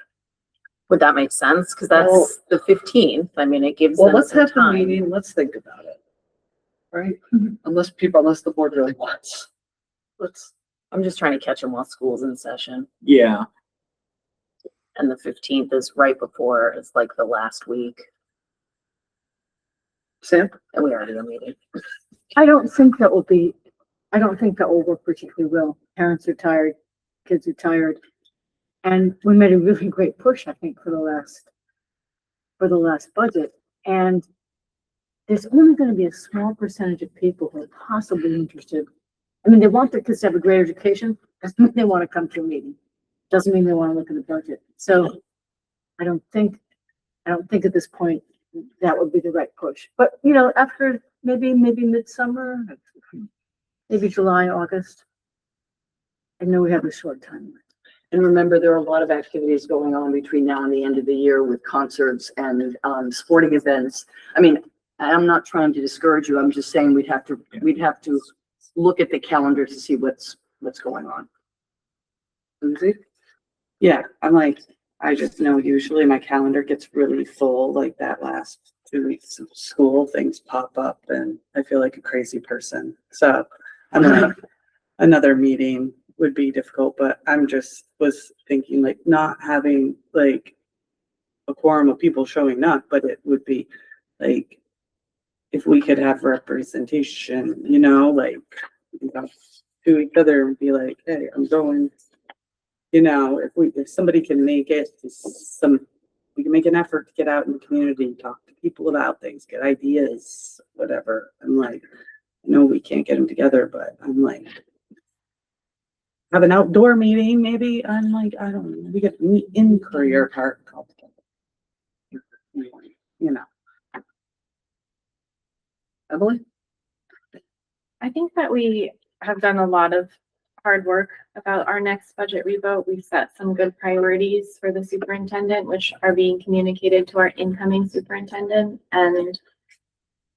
Would that make sense? Because that's Well- the 15th. I mean, it gives Well, them let's some have the time. meeting, let's think about it. Right? Unless the board really wants. I'm just trying to catch them while school's in session. Yeah. And the 15th is right before, it's like the last week. Sam? And we already have a meeting. I don't think that will work particularly well. Parents are tired, kids are tired. And we made a really great push, I think, for the last budget. And there's only going to be a small percentage of people who are possibly interested. I mean, they want their kids to have a great education. Doesn't mean they want to come to a meeting. Doesn't mean they want to look at the budget. So I don't think at this point that would be the right push. But, you know, after maybe midsummer, maybe July, August. I know we have a short time. And remember, there are a lot of activities going on between now and the end of the year with concerts and sporting events. I mean, I'm not trying to discourage you. I'm just saying we'd have to look at the calendar to see what's going on. Lindsay? Yeah, I'm like, I just know usually my calendar gets really full, like that last 2 weeks of school, things pop up and I feel like a crazy person. So I'm like, another meeting would be difficult, but I'm just was thinking like not having like a quorum of people showing up, but it would be like if we could have representation, you know, like to each other and be like, hey, I'm going, you know, if somebody can make it we can make an effort to get out in the community, talk to people about things, get ideas, whatever. I'm like, I know we can't get them together, but I'm like, have an outdoor meeting, maybe. I'm like, I don't know, we get to meet in Career Park altogether. You know. Emily? I think that we have done a lot of hard work about our next budget revote. We've set some good priorities for the superintendent, which are being communicated to our incoming superintendent. And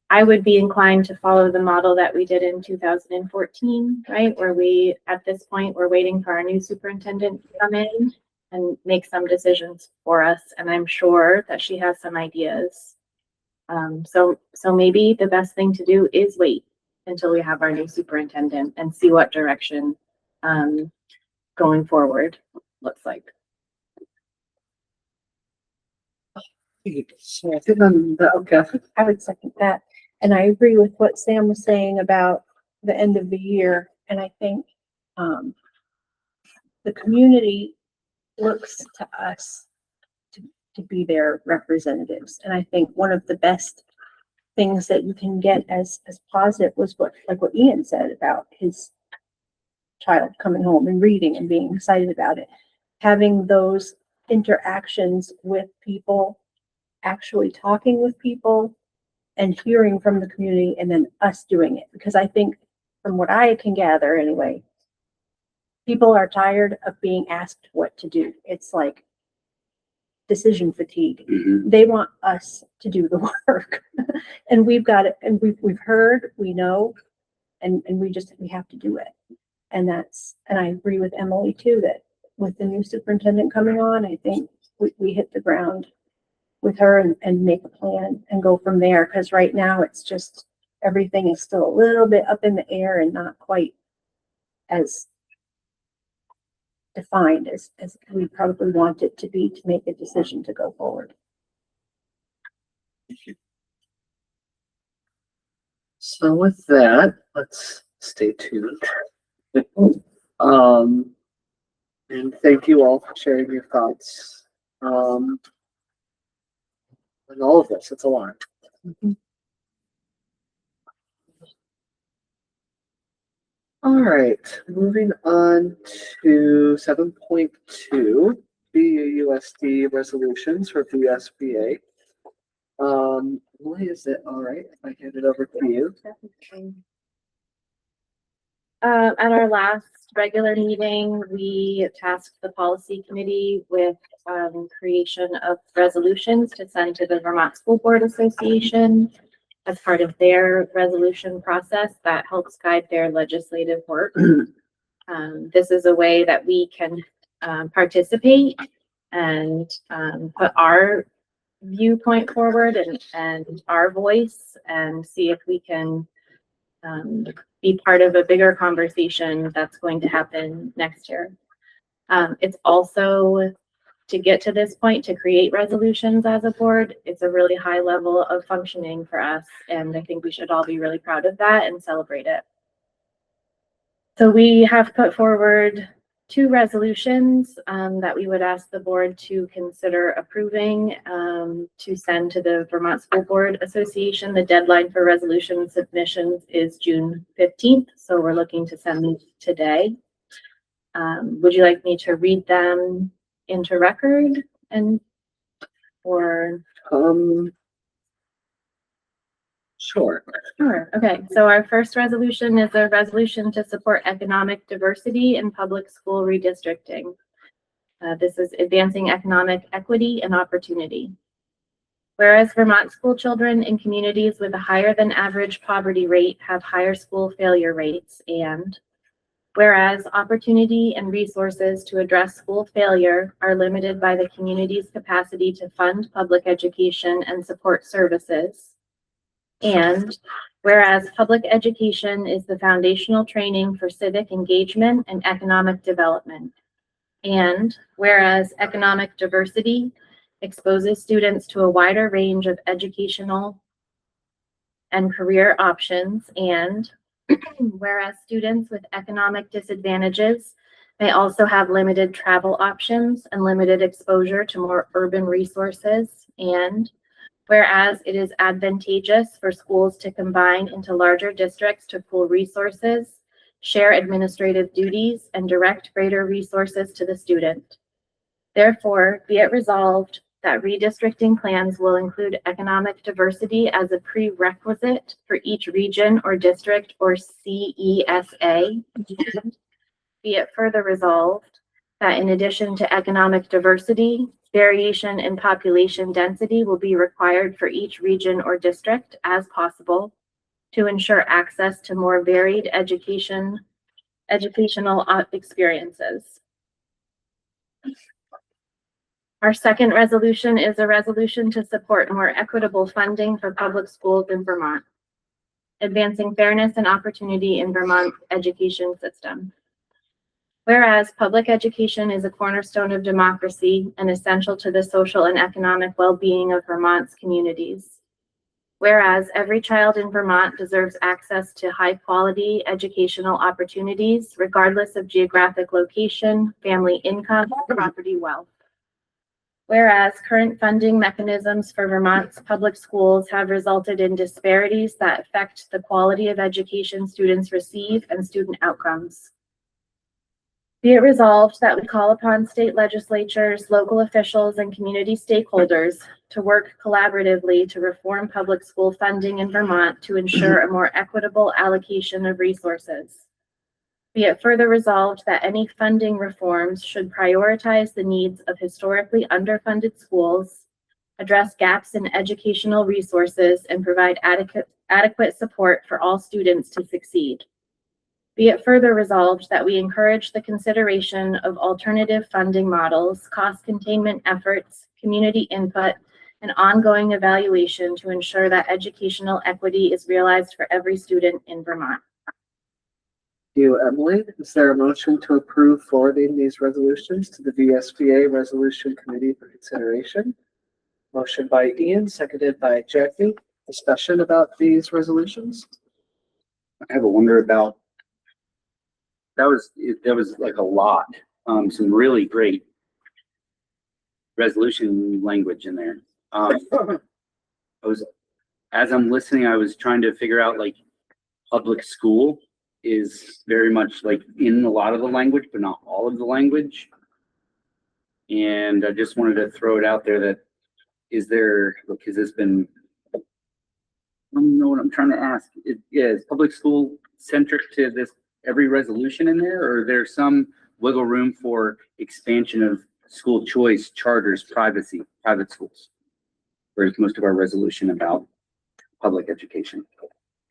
I would be inclined to follow the model that we did in 2014, right? Where we, at this point, we're waiting for our new superintendent to come in and make some decisions for us. And I'm sure that she has some ideas. So maybe the best thing to do is wait until we have our new superintendent and see what direction going forward looks like. So I think okay. I would second that. And I agree with what Sam was saying about the end of the year. And I think the community looks to us to be their representatives. And I think one of the best things that you can get as positive was what Ian said about his child coming home and reading and being excited about it. Having those interactions with people, actually talking with people and hearing from the community, and then us doing it. Because I think from what I can gather anyway, people are tired of being asked what to do. It's like decision fatigue. Mhm. They want us to do the work. And we've got it, and we've heard, we know, and we have to do it. And I agree with Emily too, that with the new superintendent coming on, I think we hit the ground with her and make a plan and go from there. Because right now it's just, everything is still a little bit up in the air and not quite as defined as we probably want it to be to make a decision to go forward. So with that, let's stay tuned. And thank you all for sharing your thoughts. And all of this, it's a lot. All right, moving on to 7.2, BUUSD resolutions for BSBA. Why is it all right if I hand it over to you? At our last regular meeting, we tasked the policy committee with creation of resolutions to send to the Vermont School Board Association as part of their resolution process that helps guide their legislative work. This is a way that we can participate and put our viewpoint forward and our voice and see if we can be part of a bigger conversation that's going to happen next year. It's also, to get to this point, to create resolutions as a board, it's a really high level of functioning for us. And I think we should all be really proud of that and celebrate it. So we have put forward 2 resolutions that we would ask the board to consider approving to send to the Vermont School Board Association. The deadline for resolution submissions is June 15th, so we're looking to send these today. Would you like me to read them into record or? Sure. Sure. Okay. So our first resolution is a resolution to support economic diversity in public school redistricting. This is advancing economic equity and opportunity. Whereas Vermont school children in communities with a higher than average poverty rate have higher school failure rates, and whereas opportunity and resources to address school failure are limited by the community's capacity to fund public education and support services, and whereas public education is the foundational training for civic engagement and economic development, and whereas economic diversity exposes students to a wider range of educational and career options, and whereas students with economic disadvantages may also have limited travel options and limited exposure to more urban resources, and whereas it is advantageous for schools to combine into larger districts to pool resources, share administrative duties, and direct greater resources to the student. Therefore, be it resolved that redistricting plans will include economic diversity as a prerequisite for each region or district or CESA. Be it further resolved that in addition to economic diversity, variation in population density will be required for each region or district as possible to ensure access to more varied educational experiences. Our second resolution is a resolution to support more equitable funding for public schools in Vermont, advancing fairness and opportunity in Vermont's education system. Whereas public education is a cornerstone of democracy and essential to the social and economic well-being of Vermont's communities. Whereas every child in Vermont deserves access to high-quality educational opportunities, regardless of geographic location, family income, or property wealth. Whereas current funding mechanisms for Vermont's public schools have resulted in disparities that affect the quality of education students receive and student outcomes. Be it resolved that we call upon state legislatures, local officials, and community stakeholders to work collaboratively to reform public school funding in Vermont to ensure a more equitable allocation of resources. Be it further resolved that any funding reforms should prioritize the needs of historically underfunded schools, address gaps in educational resources, and provide adequate support for all students to succeed. Be it further resolved that we encourage the consideration of alternative funding models, cost containment efforts, community input, and ongoing evaluation to ensure that educational equity is realized for every student in Vermont. Thank you, Emily. Is there a motion to approve forwarding these resolutions to the VSBA Resolution Committee for consideration? Motion by Ian, seconded by Jackie. Discussion about these resolutions? I have a wonder about, that was like a lot, some really great resolution language in there. As I'm listening, I was trying to figure out, like, public school is very much like in a lot of the language, but not all of the language. And I just wanted to throw it out there that, is there, look, has this been, I don't know what I'm trying to ask. Is public school centric to this, every resolution in there, or there's some wiggle room for expansion of school choice, charters, privacy, private schools? Or is most of our resolution about public education?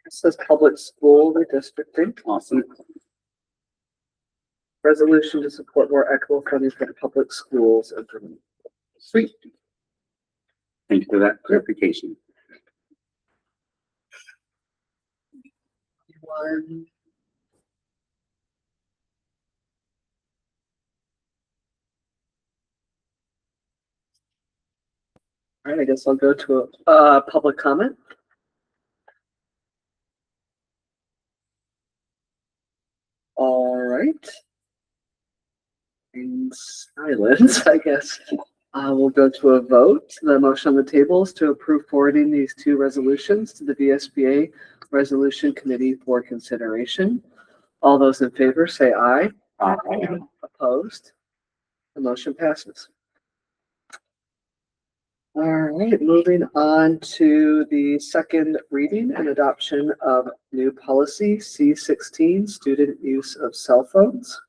It says public school redistricting. Awesome. Resolution to support more equitable funding for public schools and Vermont. Sweet. Thank you for that clarification. One. All right, I guess I'll go to a public comment. All right. In silence, I guess. We'll go to a vote. The motion on the table is to approve forwarding these two resolutions to the VSBA Resolution Committee for consideration. All those in favor say aye. Aye. Opposed? The motion passes. All right, moving on to the second reading and adoption of new policy C16, student use of cell phones.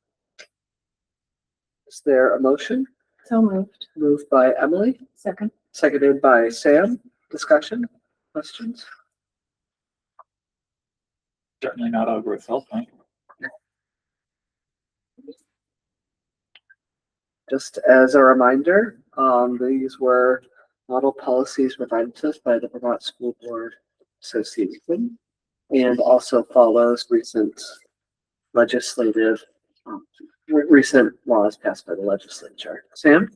Is there a motion? So moved. Moved by Emily, Second. seconded by Sam. Discussion, questions? Certainly not over a cell phone. Just as a reminder, these were model policies provided to us by the Vermont School Board Association and also follows recent legislative, recent laws passed by the legislature. Sam?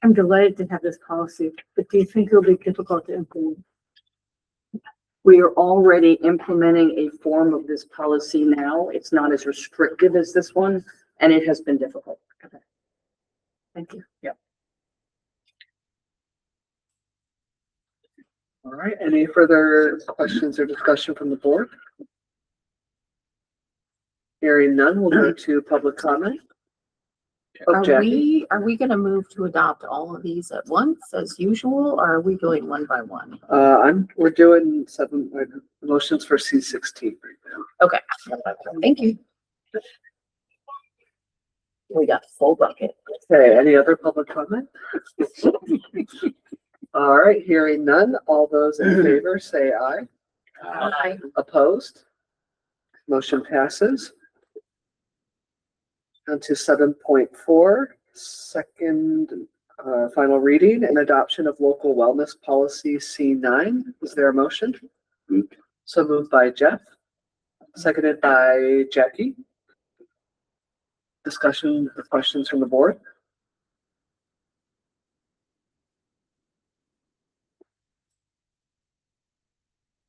I'm delighted to have this policy, but do you think it'll be difficult to implement? We are already implementing a form of this policy now. It's not as restrictive as this one, and it has been difficult. Thank you. All right, any further questions or discussion from the board? Hearing none, we'll go to public comment. Oh, Are Jackie. we gonna move to adopt all of these at once as usual, or are we going one by one? We're doing 7 motions for C16 right now. Okay, thank you. We got full bucket. Okay, any other public comment? All right, hearing none, all those in favor say aye. Aye. Opposed? Motion passes. On to 7.4, second final reading and adoption of local wellness policy C9. Is there a motion? So moved by Jeff, seconded by Jackie. Discussion or questions from the board?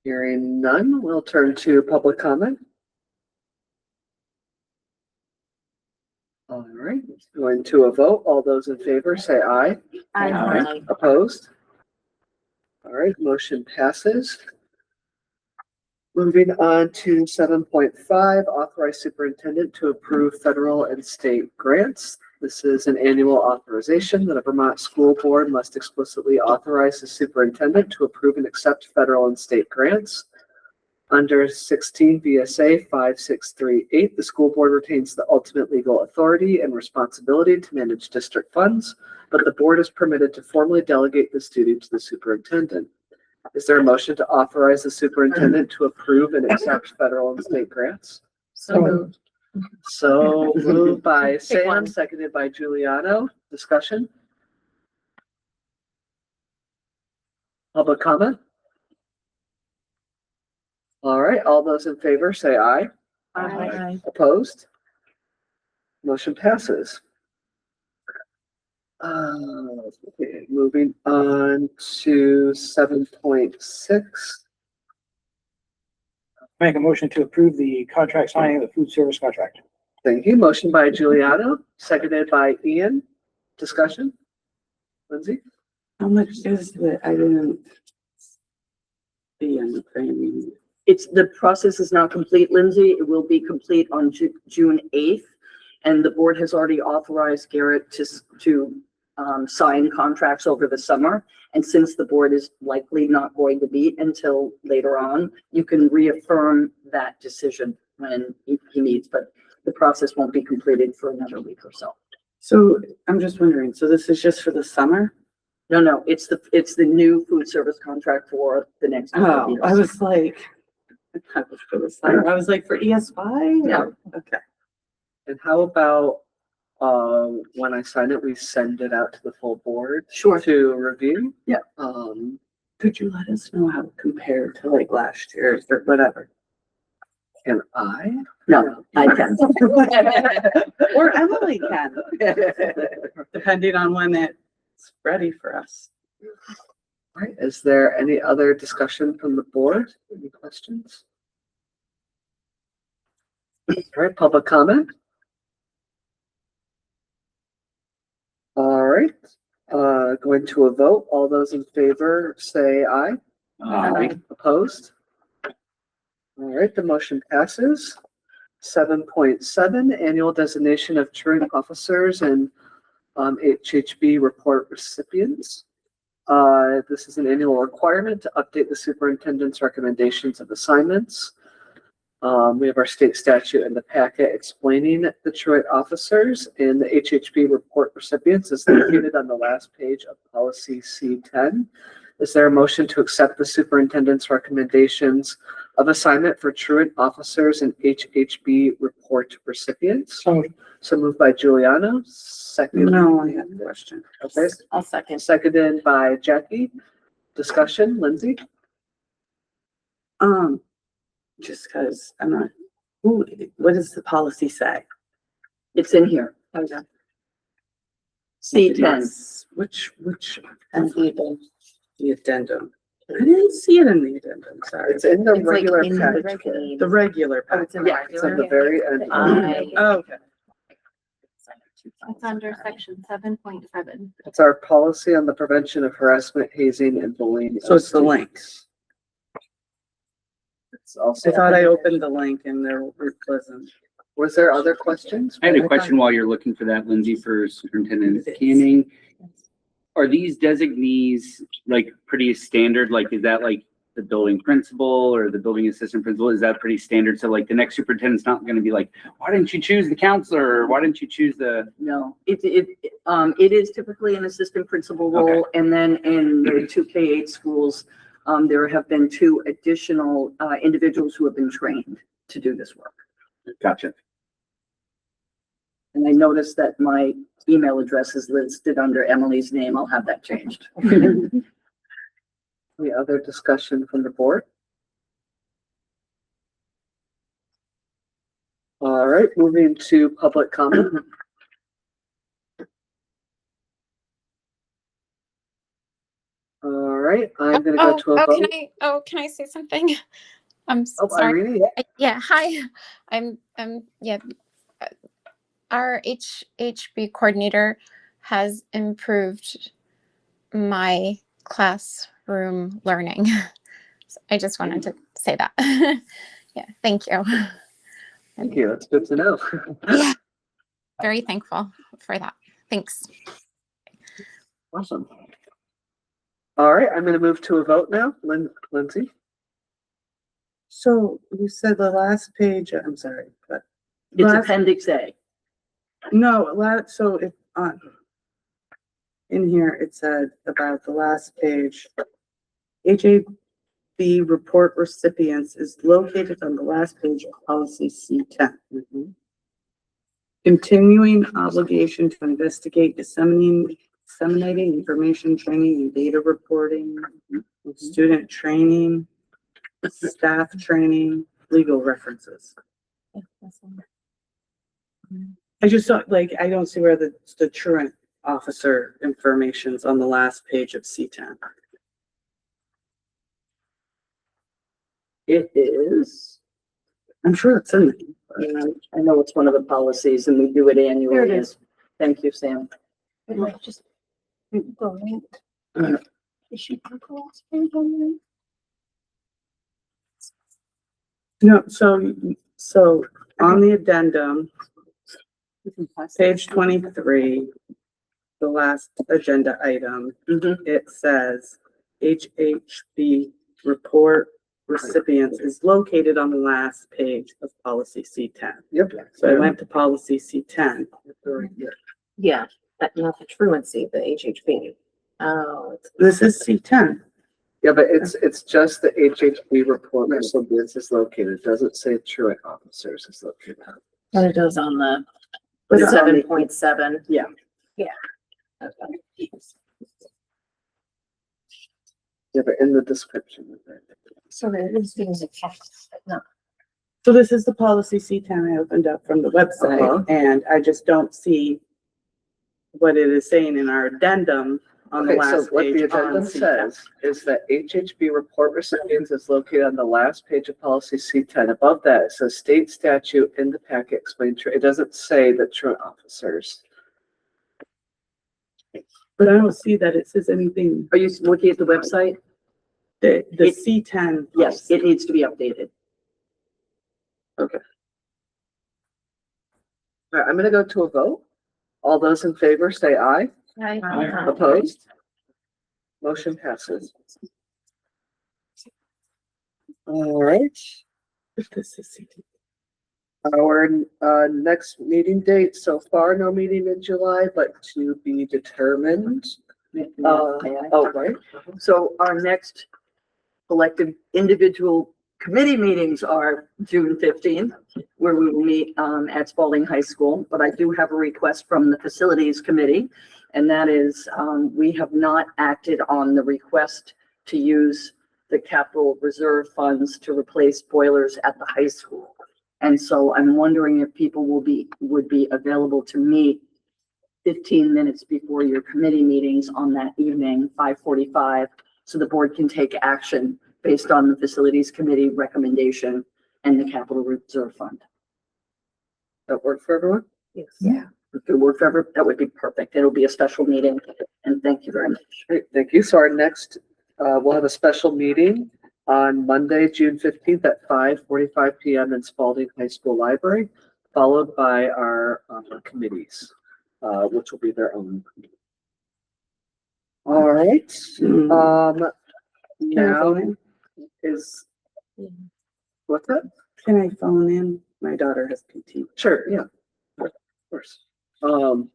Hearing none, we'll turn to public comment. All right, going to a vote. All those in favor say aye. Aye. Opposed? All right, motion passes. Moving on to 7.5, authorize superintendent to approve federal and state grants. This is an annual authorization that a Vermont school board must explicitly authorize the superintendent to approve and accept federal and state grants. Under 16 VSA 5638, the school board retains the ultimate legal authority and responsibility to manage district funds, but the board is permitted to formally delegate this duty to the superintendent. Is there a motion to authorize the superintendent to approve and accept federal and state grants? So moved. So moved by Pick Sam, one. seconded by Giuliano. Discussion? Public comment? All right, all those in favor say aye. Aye. Opposed? Motion passes. Okay, moving on to 7.6. Make a motion to approve the contract signing of the food service contract. Thank you. Motion by Giuliano, seconded by Ian. Discussion? Lindsay? How much is the, I didn't see on the framing. The process is not complete, Lindsay. It will be complete on June 8th. And the board has already authorized Garrett to sign contracts over the summer. And since the board is likely not going to meet until later on, you can reaffirm that decision when he meets, but the process won't be completed for another week or so. So I'm just wondering, so this is just for the summer? No, it's the new food service contract for the next. Oh, I was like, I was for the summer. I was like, for ES5? No. Okay. And how about when I sign it, we send it out to the full board? Sure. To review? Yeah. Could you let us know how it compared to like last year's or whatever? Can I? No, I can. Or Emily can, depending on when it's ready for us. All right, is there any other discussion from the board? Any questions? All right, public comment? All right, going to a vote. All those in favor say aye. Aye. Opposed? All right, the motion passes. 7.7, annual designation of truant officers and HHB report recipients. This is an annual requirement to update the superintendent's recommendations of assignments. We have our state statute in the packet explaining the truant officers and the HHB report recipients is located on the last page of policy C10. Is there a motion to accept the superintendent's recommendations of assignment for truant officers and HHB report recipients? So moved by Juliana, second. No, I have a question. Okay, I'll second. seconded by Jackie. Discussion, Lindsay? Just because I'm not, ooh, what does the policy say? It's in here. C10. Yes, which, the addendum. I didn't see it in the addendum, sorry. It's in the It's like regular in the package. regular- The regular. Oh, it's in the Yeah, it's at the regular? very end. Oh, okay. It's under section 7.7. It's our policy on the prevention of harassment, hazing, and bullying. So it's the link. It's also. I thought I opened the link and there wasn't. Was there other questions? I had a question while you're looking for that, Lindsay, for Superintendent Canning. Are these designees like pretty standard? Like, is that like the building principal or the building assistant principal? Is that pretty standard? So like the next superintendent's not going to be like, why didn't you choose the counselor? Or why didn't you choose the? No, it is typically an assistant principal role, and then in the two K-8 schools, there have been two additional, individuals who have been trained to do this work. Gotcha. And I noticed that my email address is listed under Emily's name. I'll have that changed. Any other discussion from the board? All right, moving to public comment. All right, I'm gonna go to a vote. Can I say something? I'm Oh, sorry. Irene, yeah. Yeah, hi. Yeah. Our HHB coordinator has improved my classroom learning. So I just wanted to say that. Yeah, thank you. Thank you, that's good to know. Yeah, very thankful for that. Thanks. Awesome. All right, I'm gonna move to a vote now. Lindsay? So you said the last page, I'm sorry, but. It's last- Appendix A. No, so if, in here, it said about the last page, HAB report recipients is located on the last page of policy C10. Continuing obligation to investigate, disseminating information, training and data reporting, student training, staff training, legal references. I just thought, like, I don't see where the truant officer information's on the last page of C10. It is. I'm sure it's in there. I know it's one of the policies and we do it annually. Here it is. Thank you, Sam. It might just go right. Is she put the last page on No, so on the addendum, page 23, the last agenda item, it says HHB report recipients is located on the last page of policy C10. Yep. So I went to policy C10. Yeah, but not the truancy, the HHB. Oh, This is C10. Yeah, but it's just the HHB report recipients is located. It doesn't say truant officers is located. but it does on the But it's on the- 7.7. Yeah. Yeah. Yeah, but in the description of it. So it is being the text, but not. So this is the policy C10 I opened up from the website, and I just don't see what it is saying in our addendum on the Okay, so last what the page addendum on C10. says is that HHB report recipients is located on the last page of policy C10. Above that, it says state statute in the packet explain. It doesn't say the truant officers. But I don't see that it says anything. Are you looking at the website? The C10. Yes, it needs to be updated. Okay. All right, I'm gonna go to a vote. All those in favor say aye. Opposed? Motion passes. All right. This is CT. Our next meeting date, so far, no meeting in July, but to be determined. Oh, right. So our next collective individual committee meetings are June 15th, where we will meet at Spalding High School. But I do have a request from the Facilities Committee, and that is we have not acted on the request to use the capital reserve funds to replace boilers at the high school. And so I'm wondering if people would be available to meet 15 minutes before your committee meetings on that evening, 5:45, so the board can take action based on the Facilities Committee recommendation and the Capital Reserve Fund. That work for everyone? Yes. Yeah. If it work for everyone, that would be perfect. It'll be a special meeting, and thank you very much. Great, thank you. So our next, we'll have a special meeting on Monday, June 15th at 5:45 PM in Spalding High School Library, followed by our committees, which will be their own. All right, now is, what's that? Can I phone in? My daughter has PT. Sure, yeah, of course. All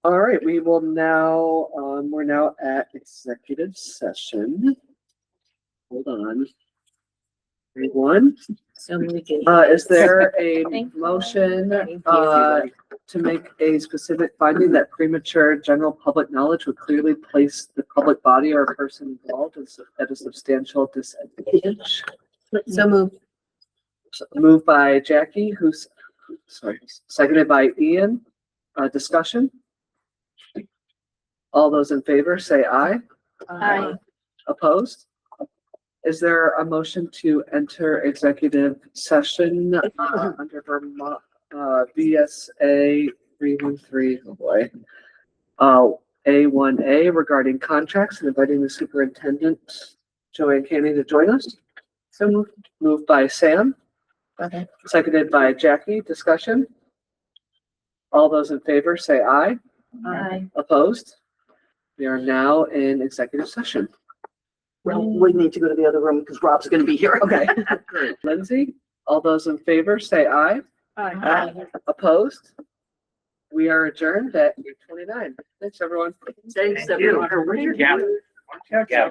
right, we will now, we're now at executive session. Hold on. Everyone, is there a motion, to make a specific finding that premature general public knowledge would clearly place the public body or person involved at a substantial disadvantage? So moved. Moved by Jackie, seconded by Ian. Discussion? All those in favor say aye. Aye. Opposed? Is there a motion to enter executive session under Vermont VSA 313, oh boy, A1A regarding contracts and inviting the superintendent, Joanne Canning, to join us? So moved by Sam. Okay. Seconded by Jackie. Discussion? All those in favor say aye. Aye. Opposed? We are now in executive session. Well, we need to go to the other room because Rob's going to be here. Okay. Great. Lindsay, all those in favor say aye. Aye. Opposed? We are adjourned at 8:29. Thanks, everyone. Thanks, everyone. Yeah.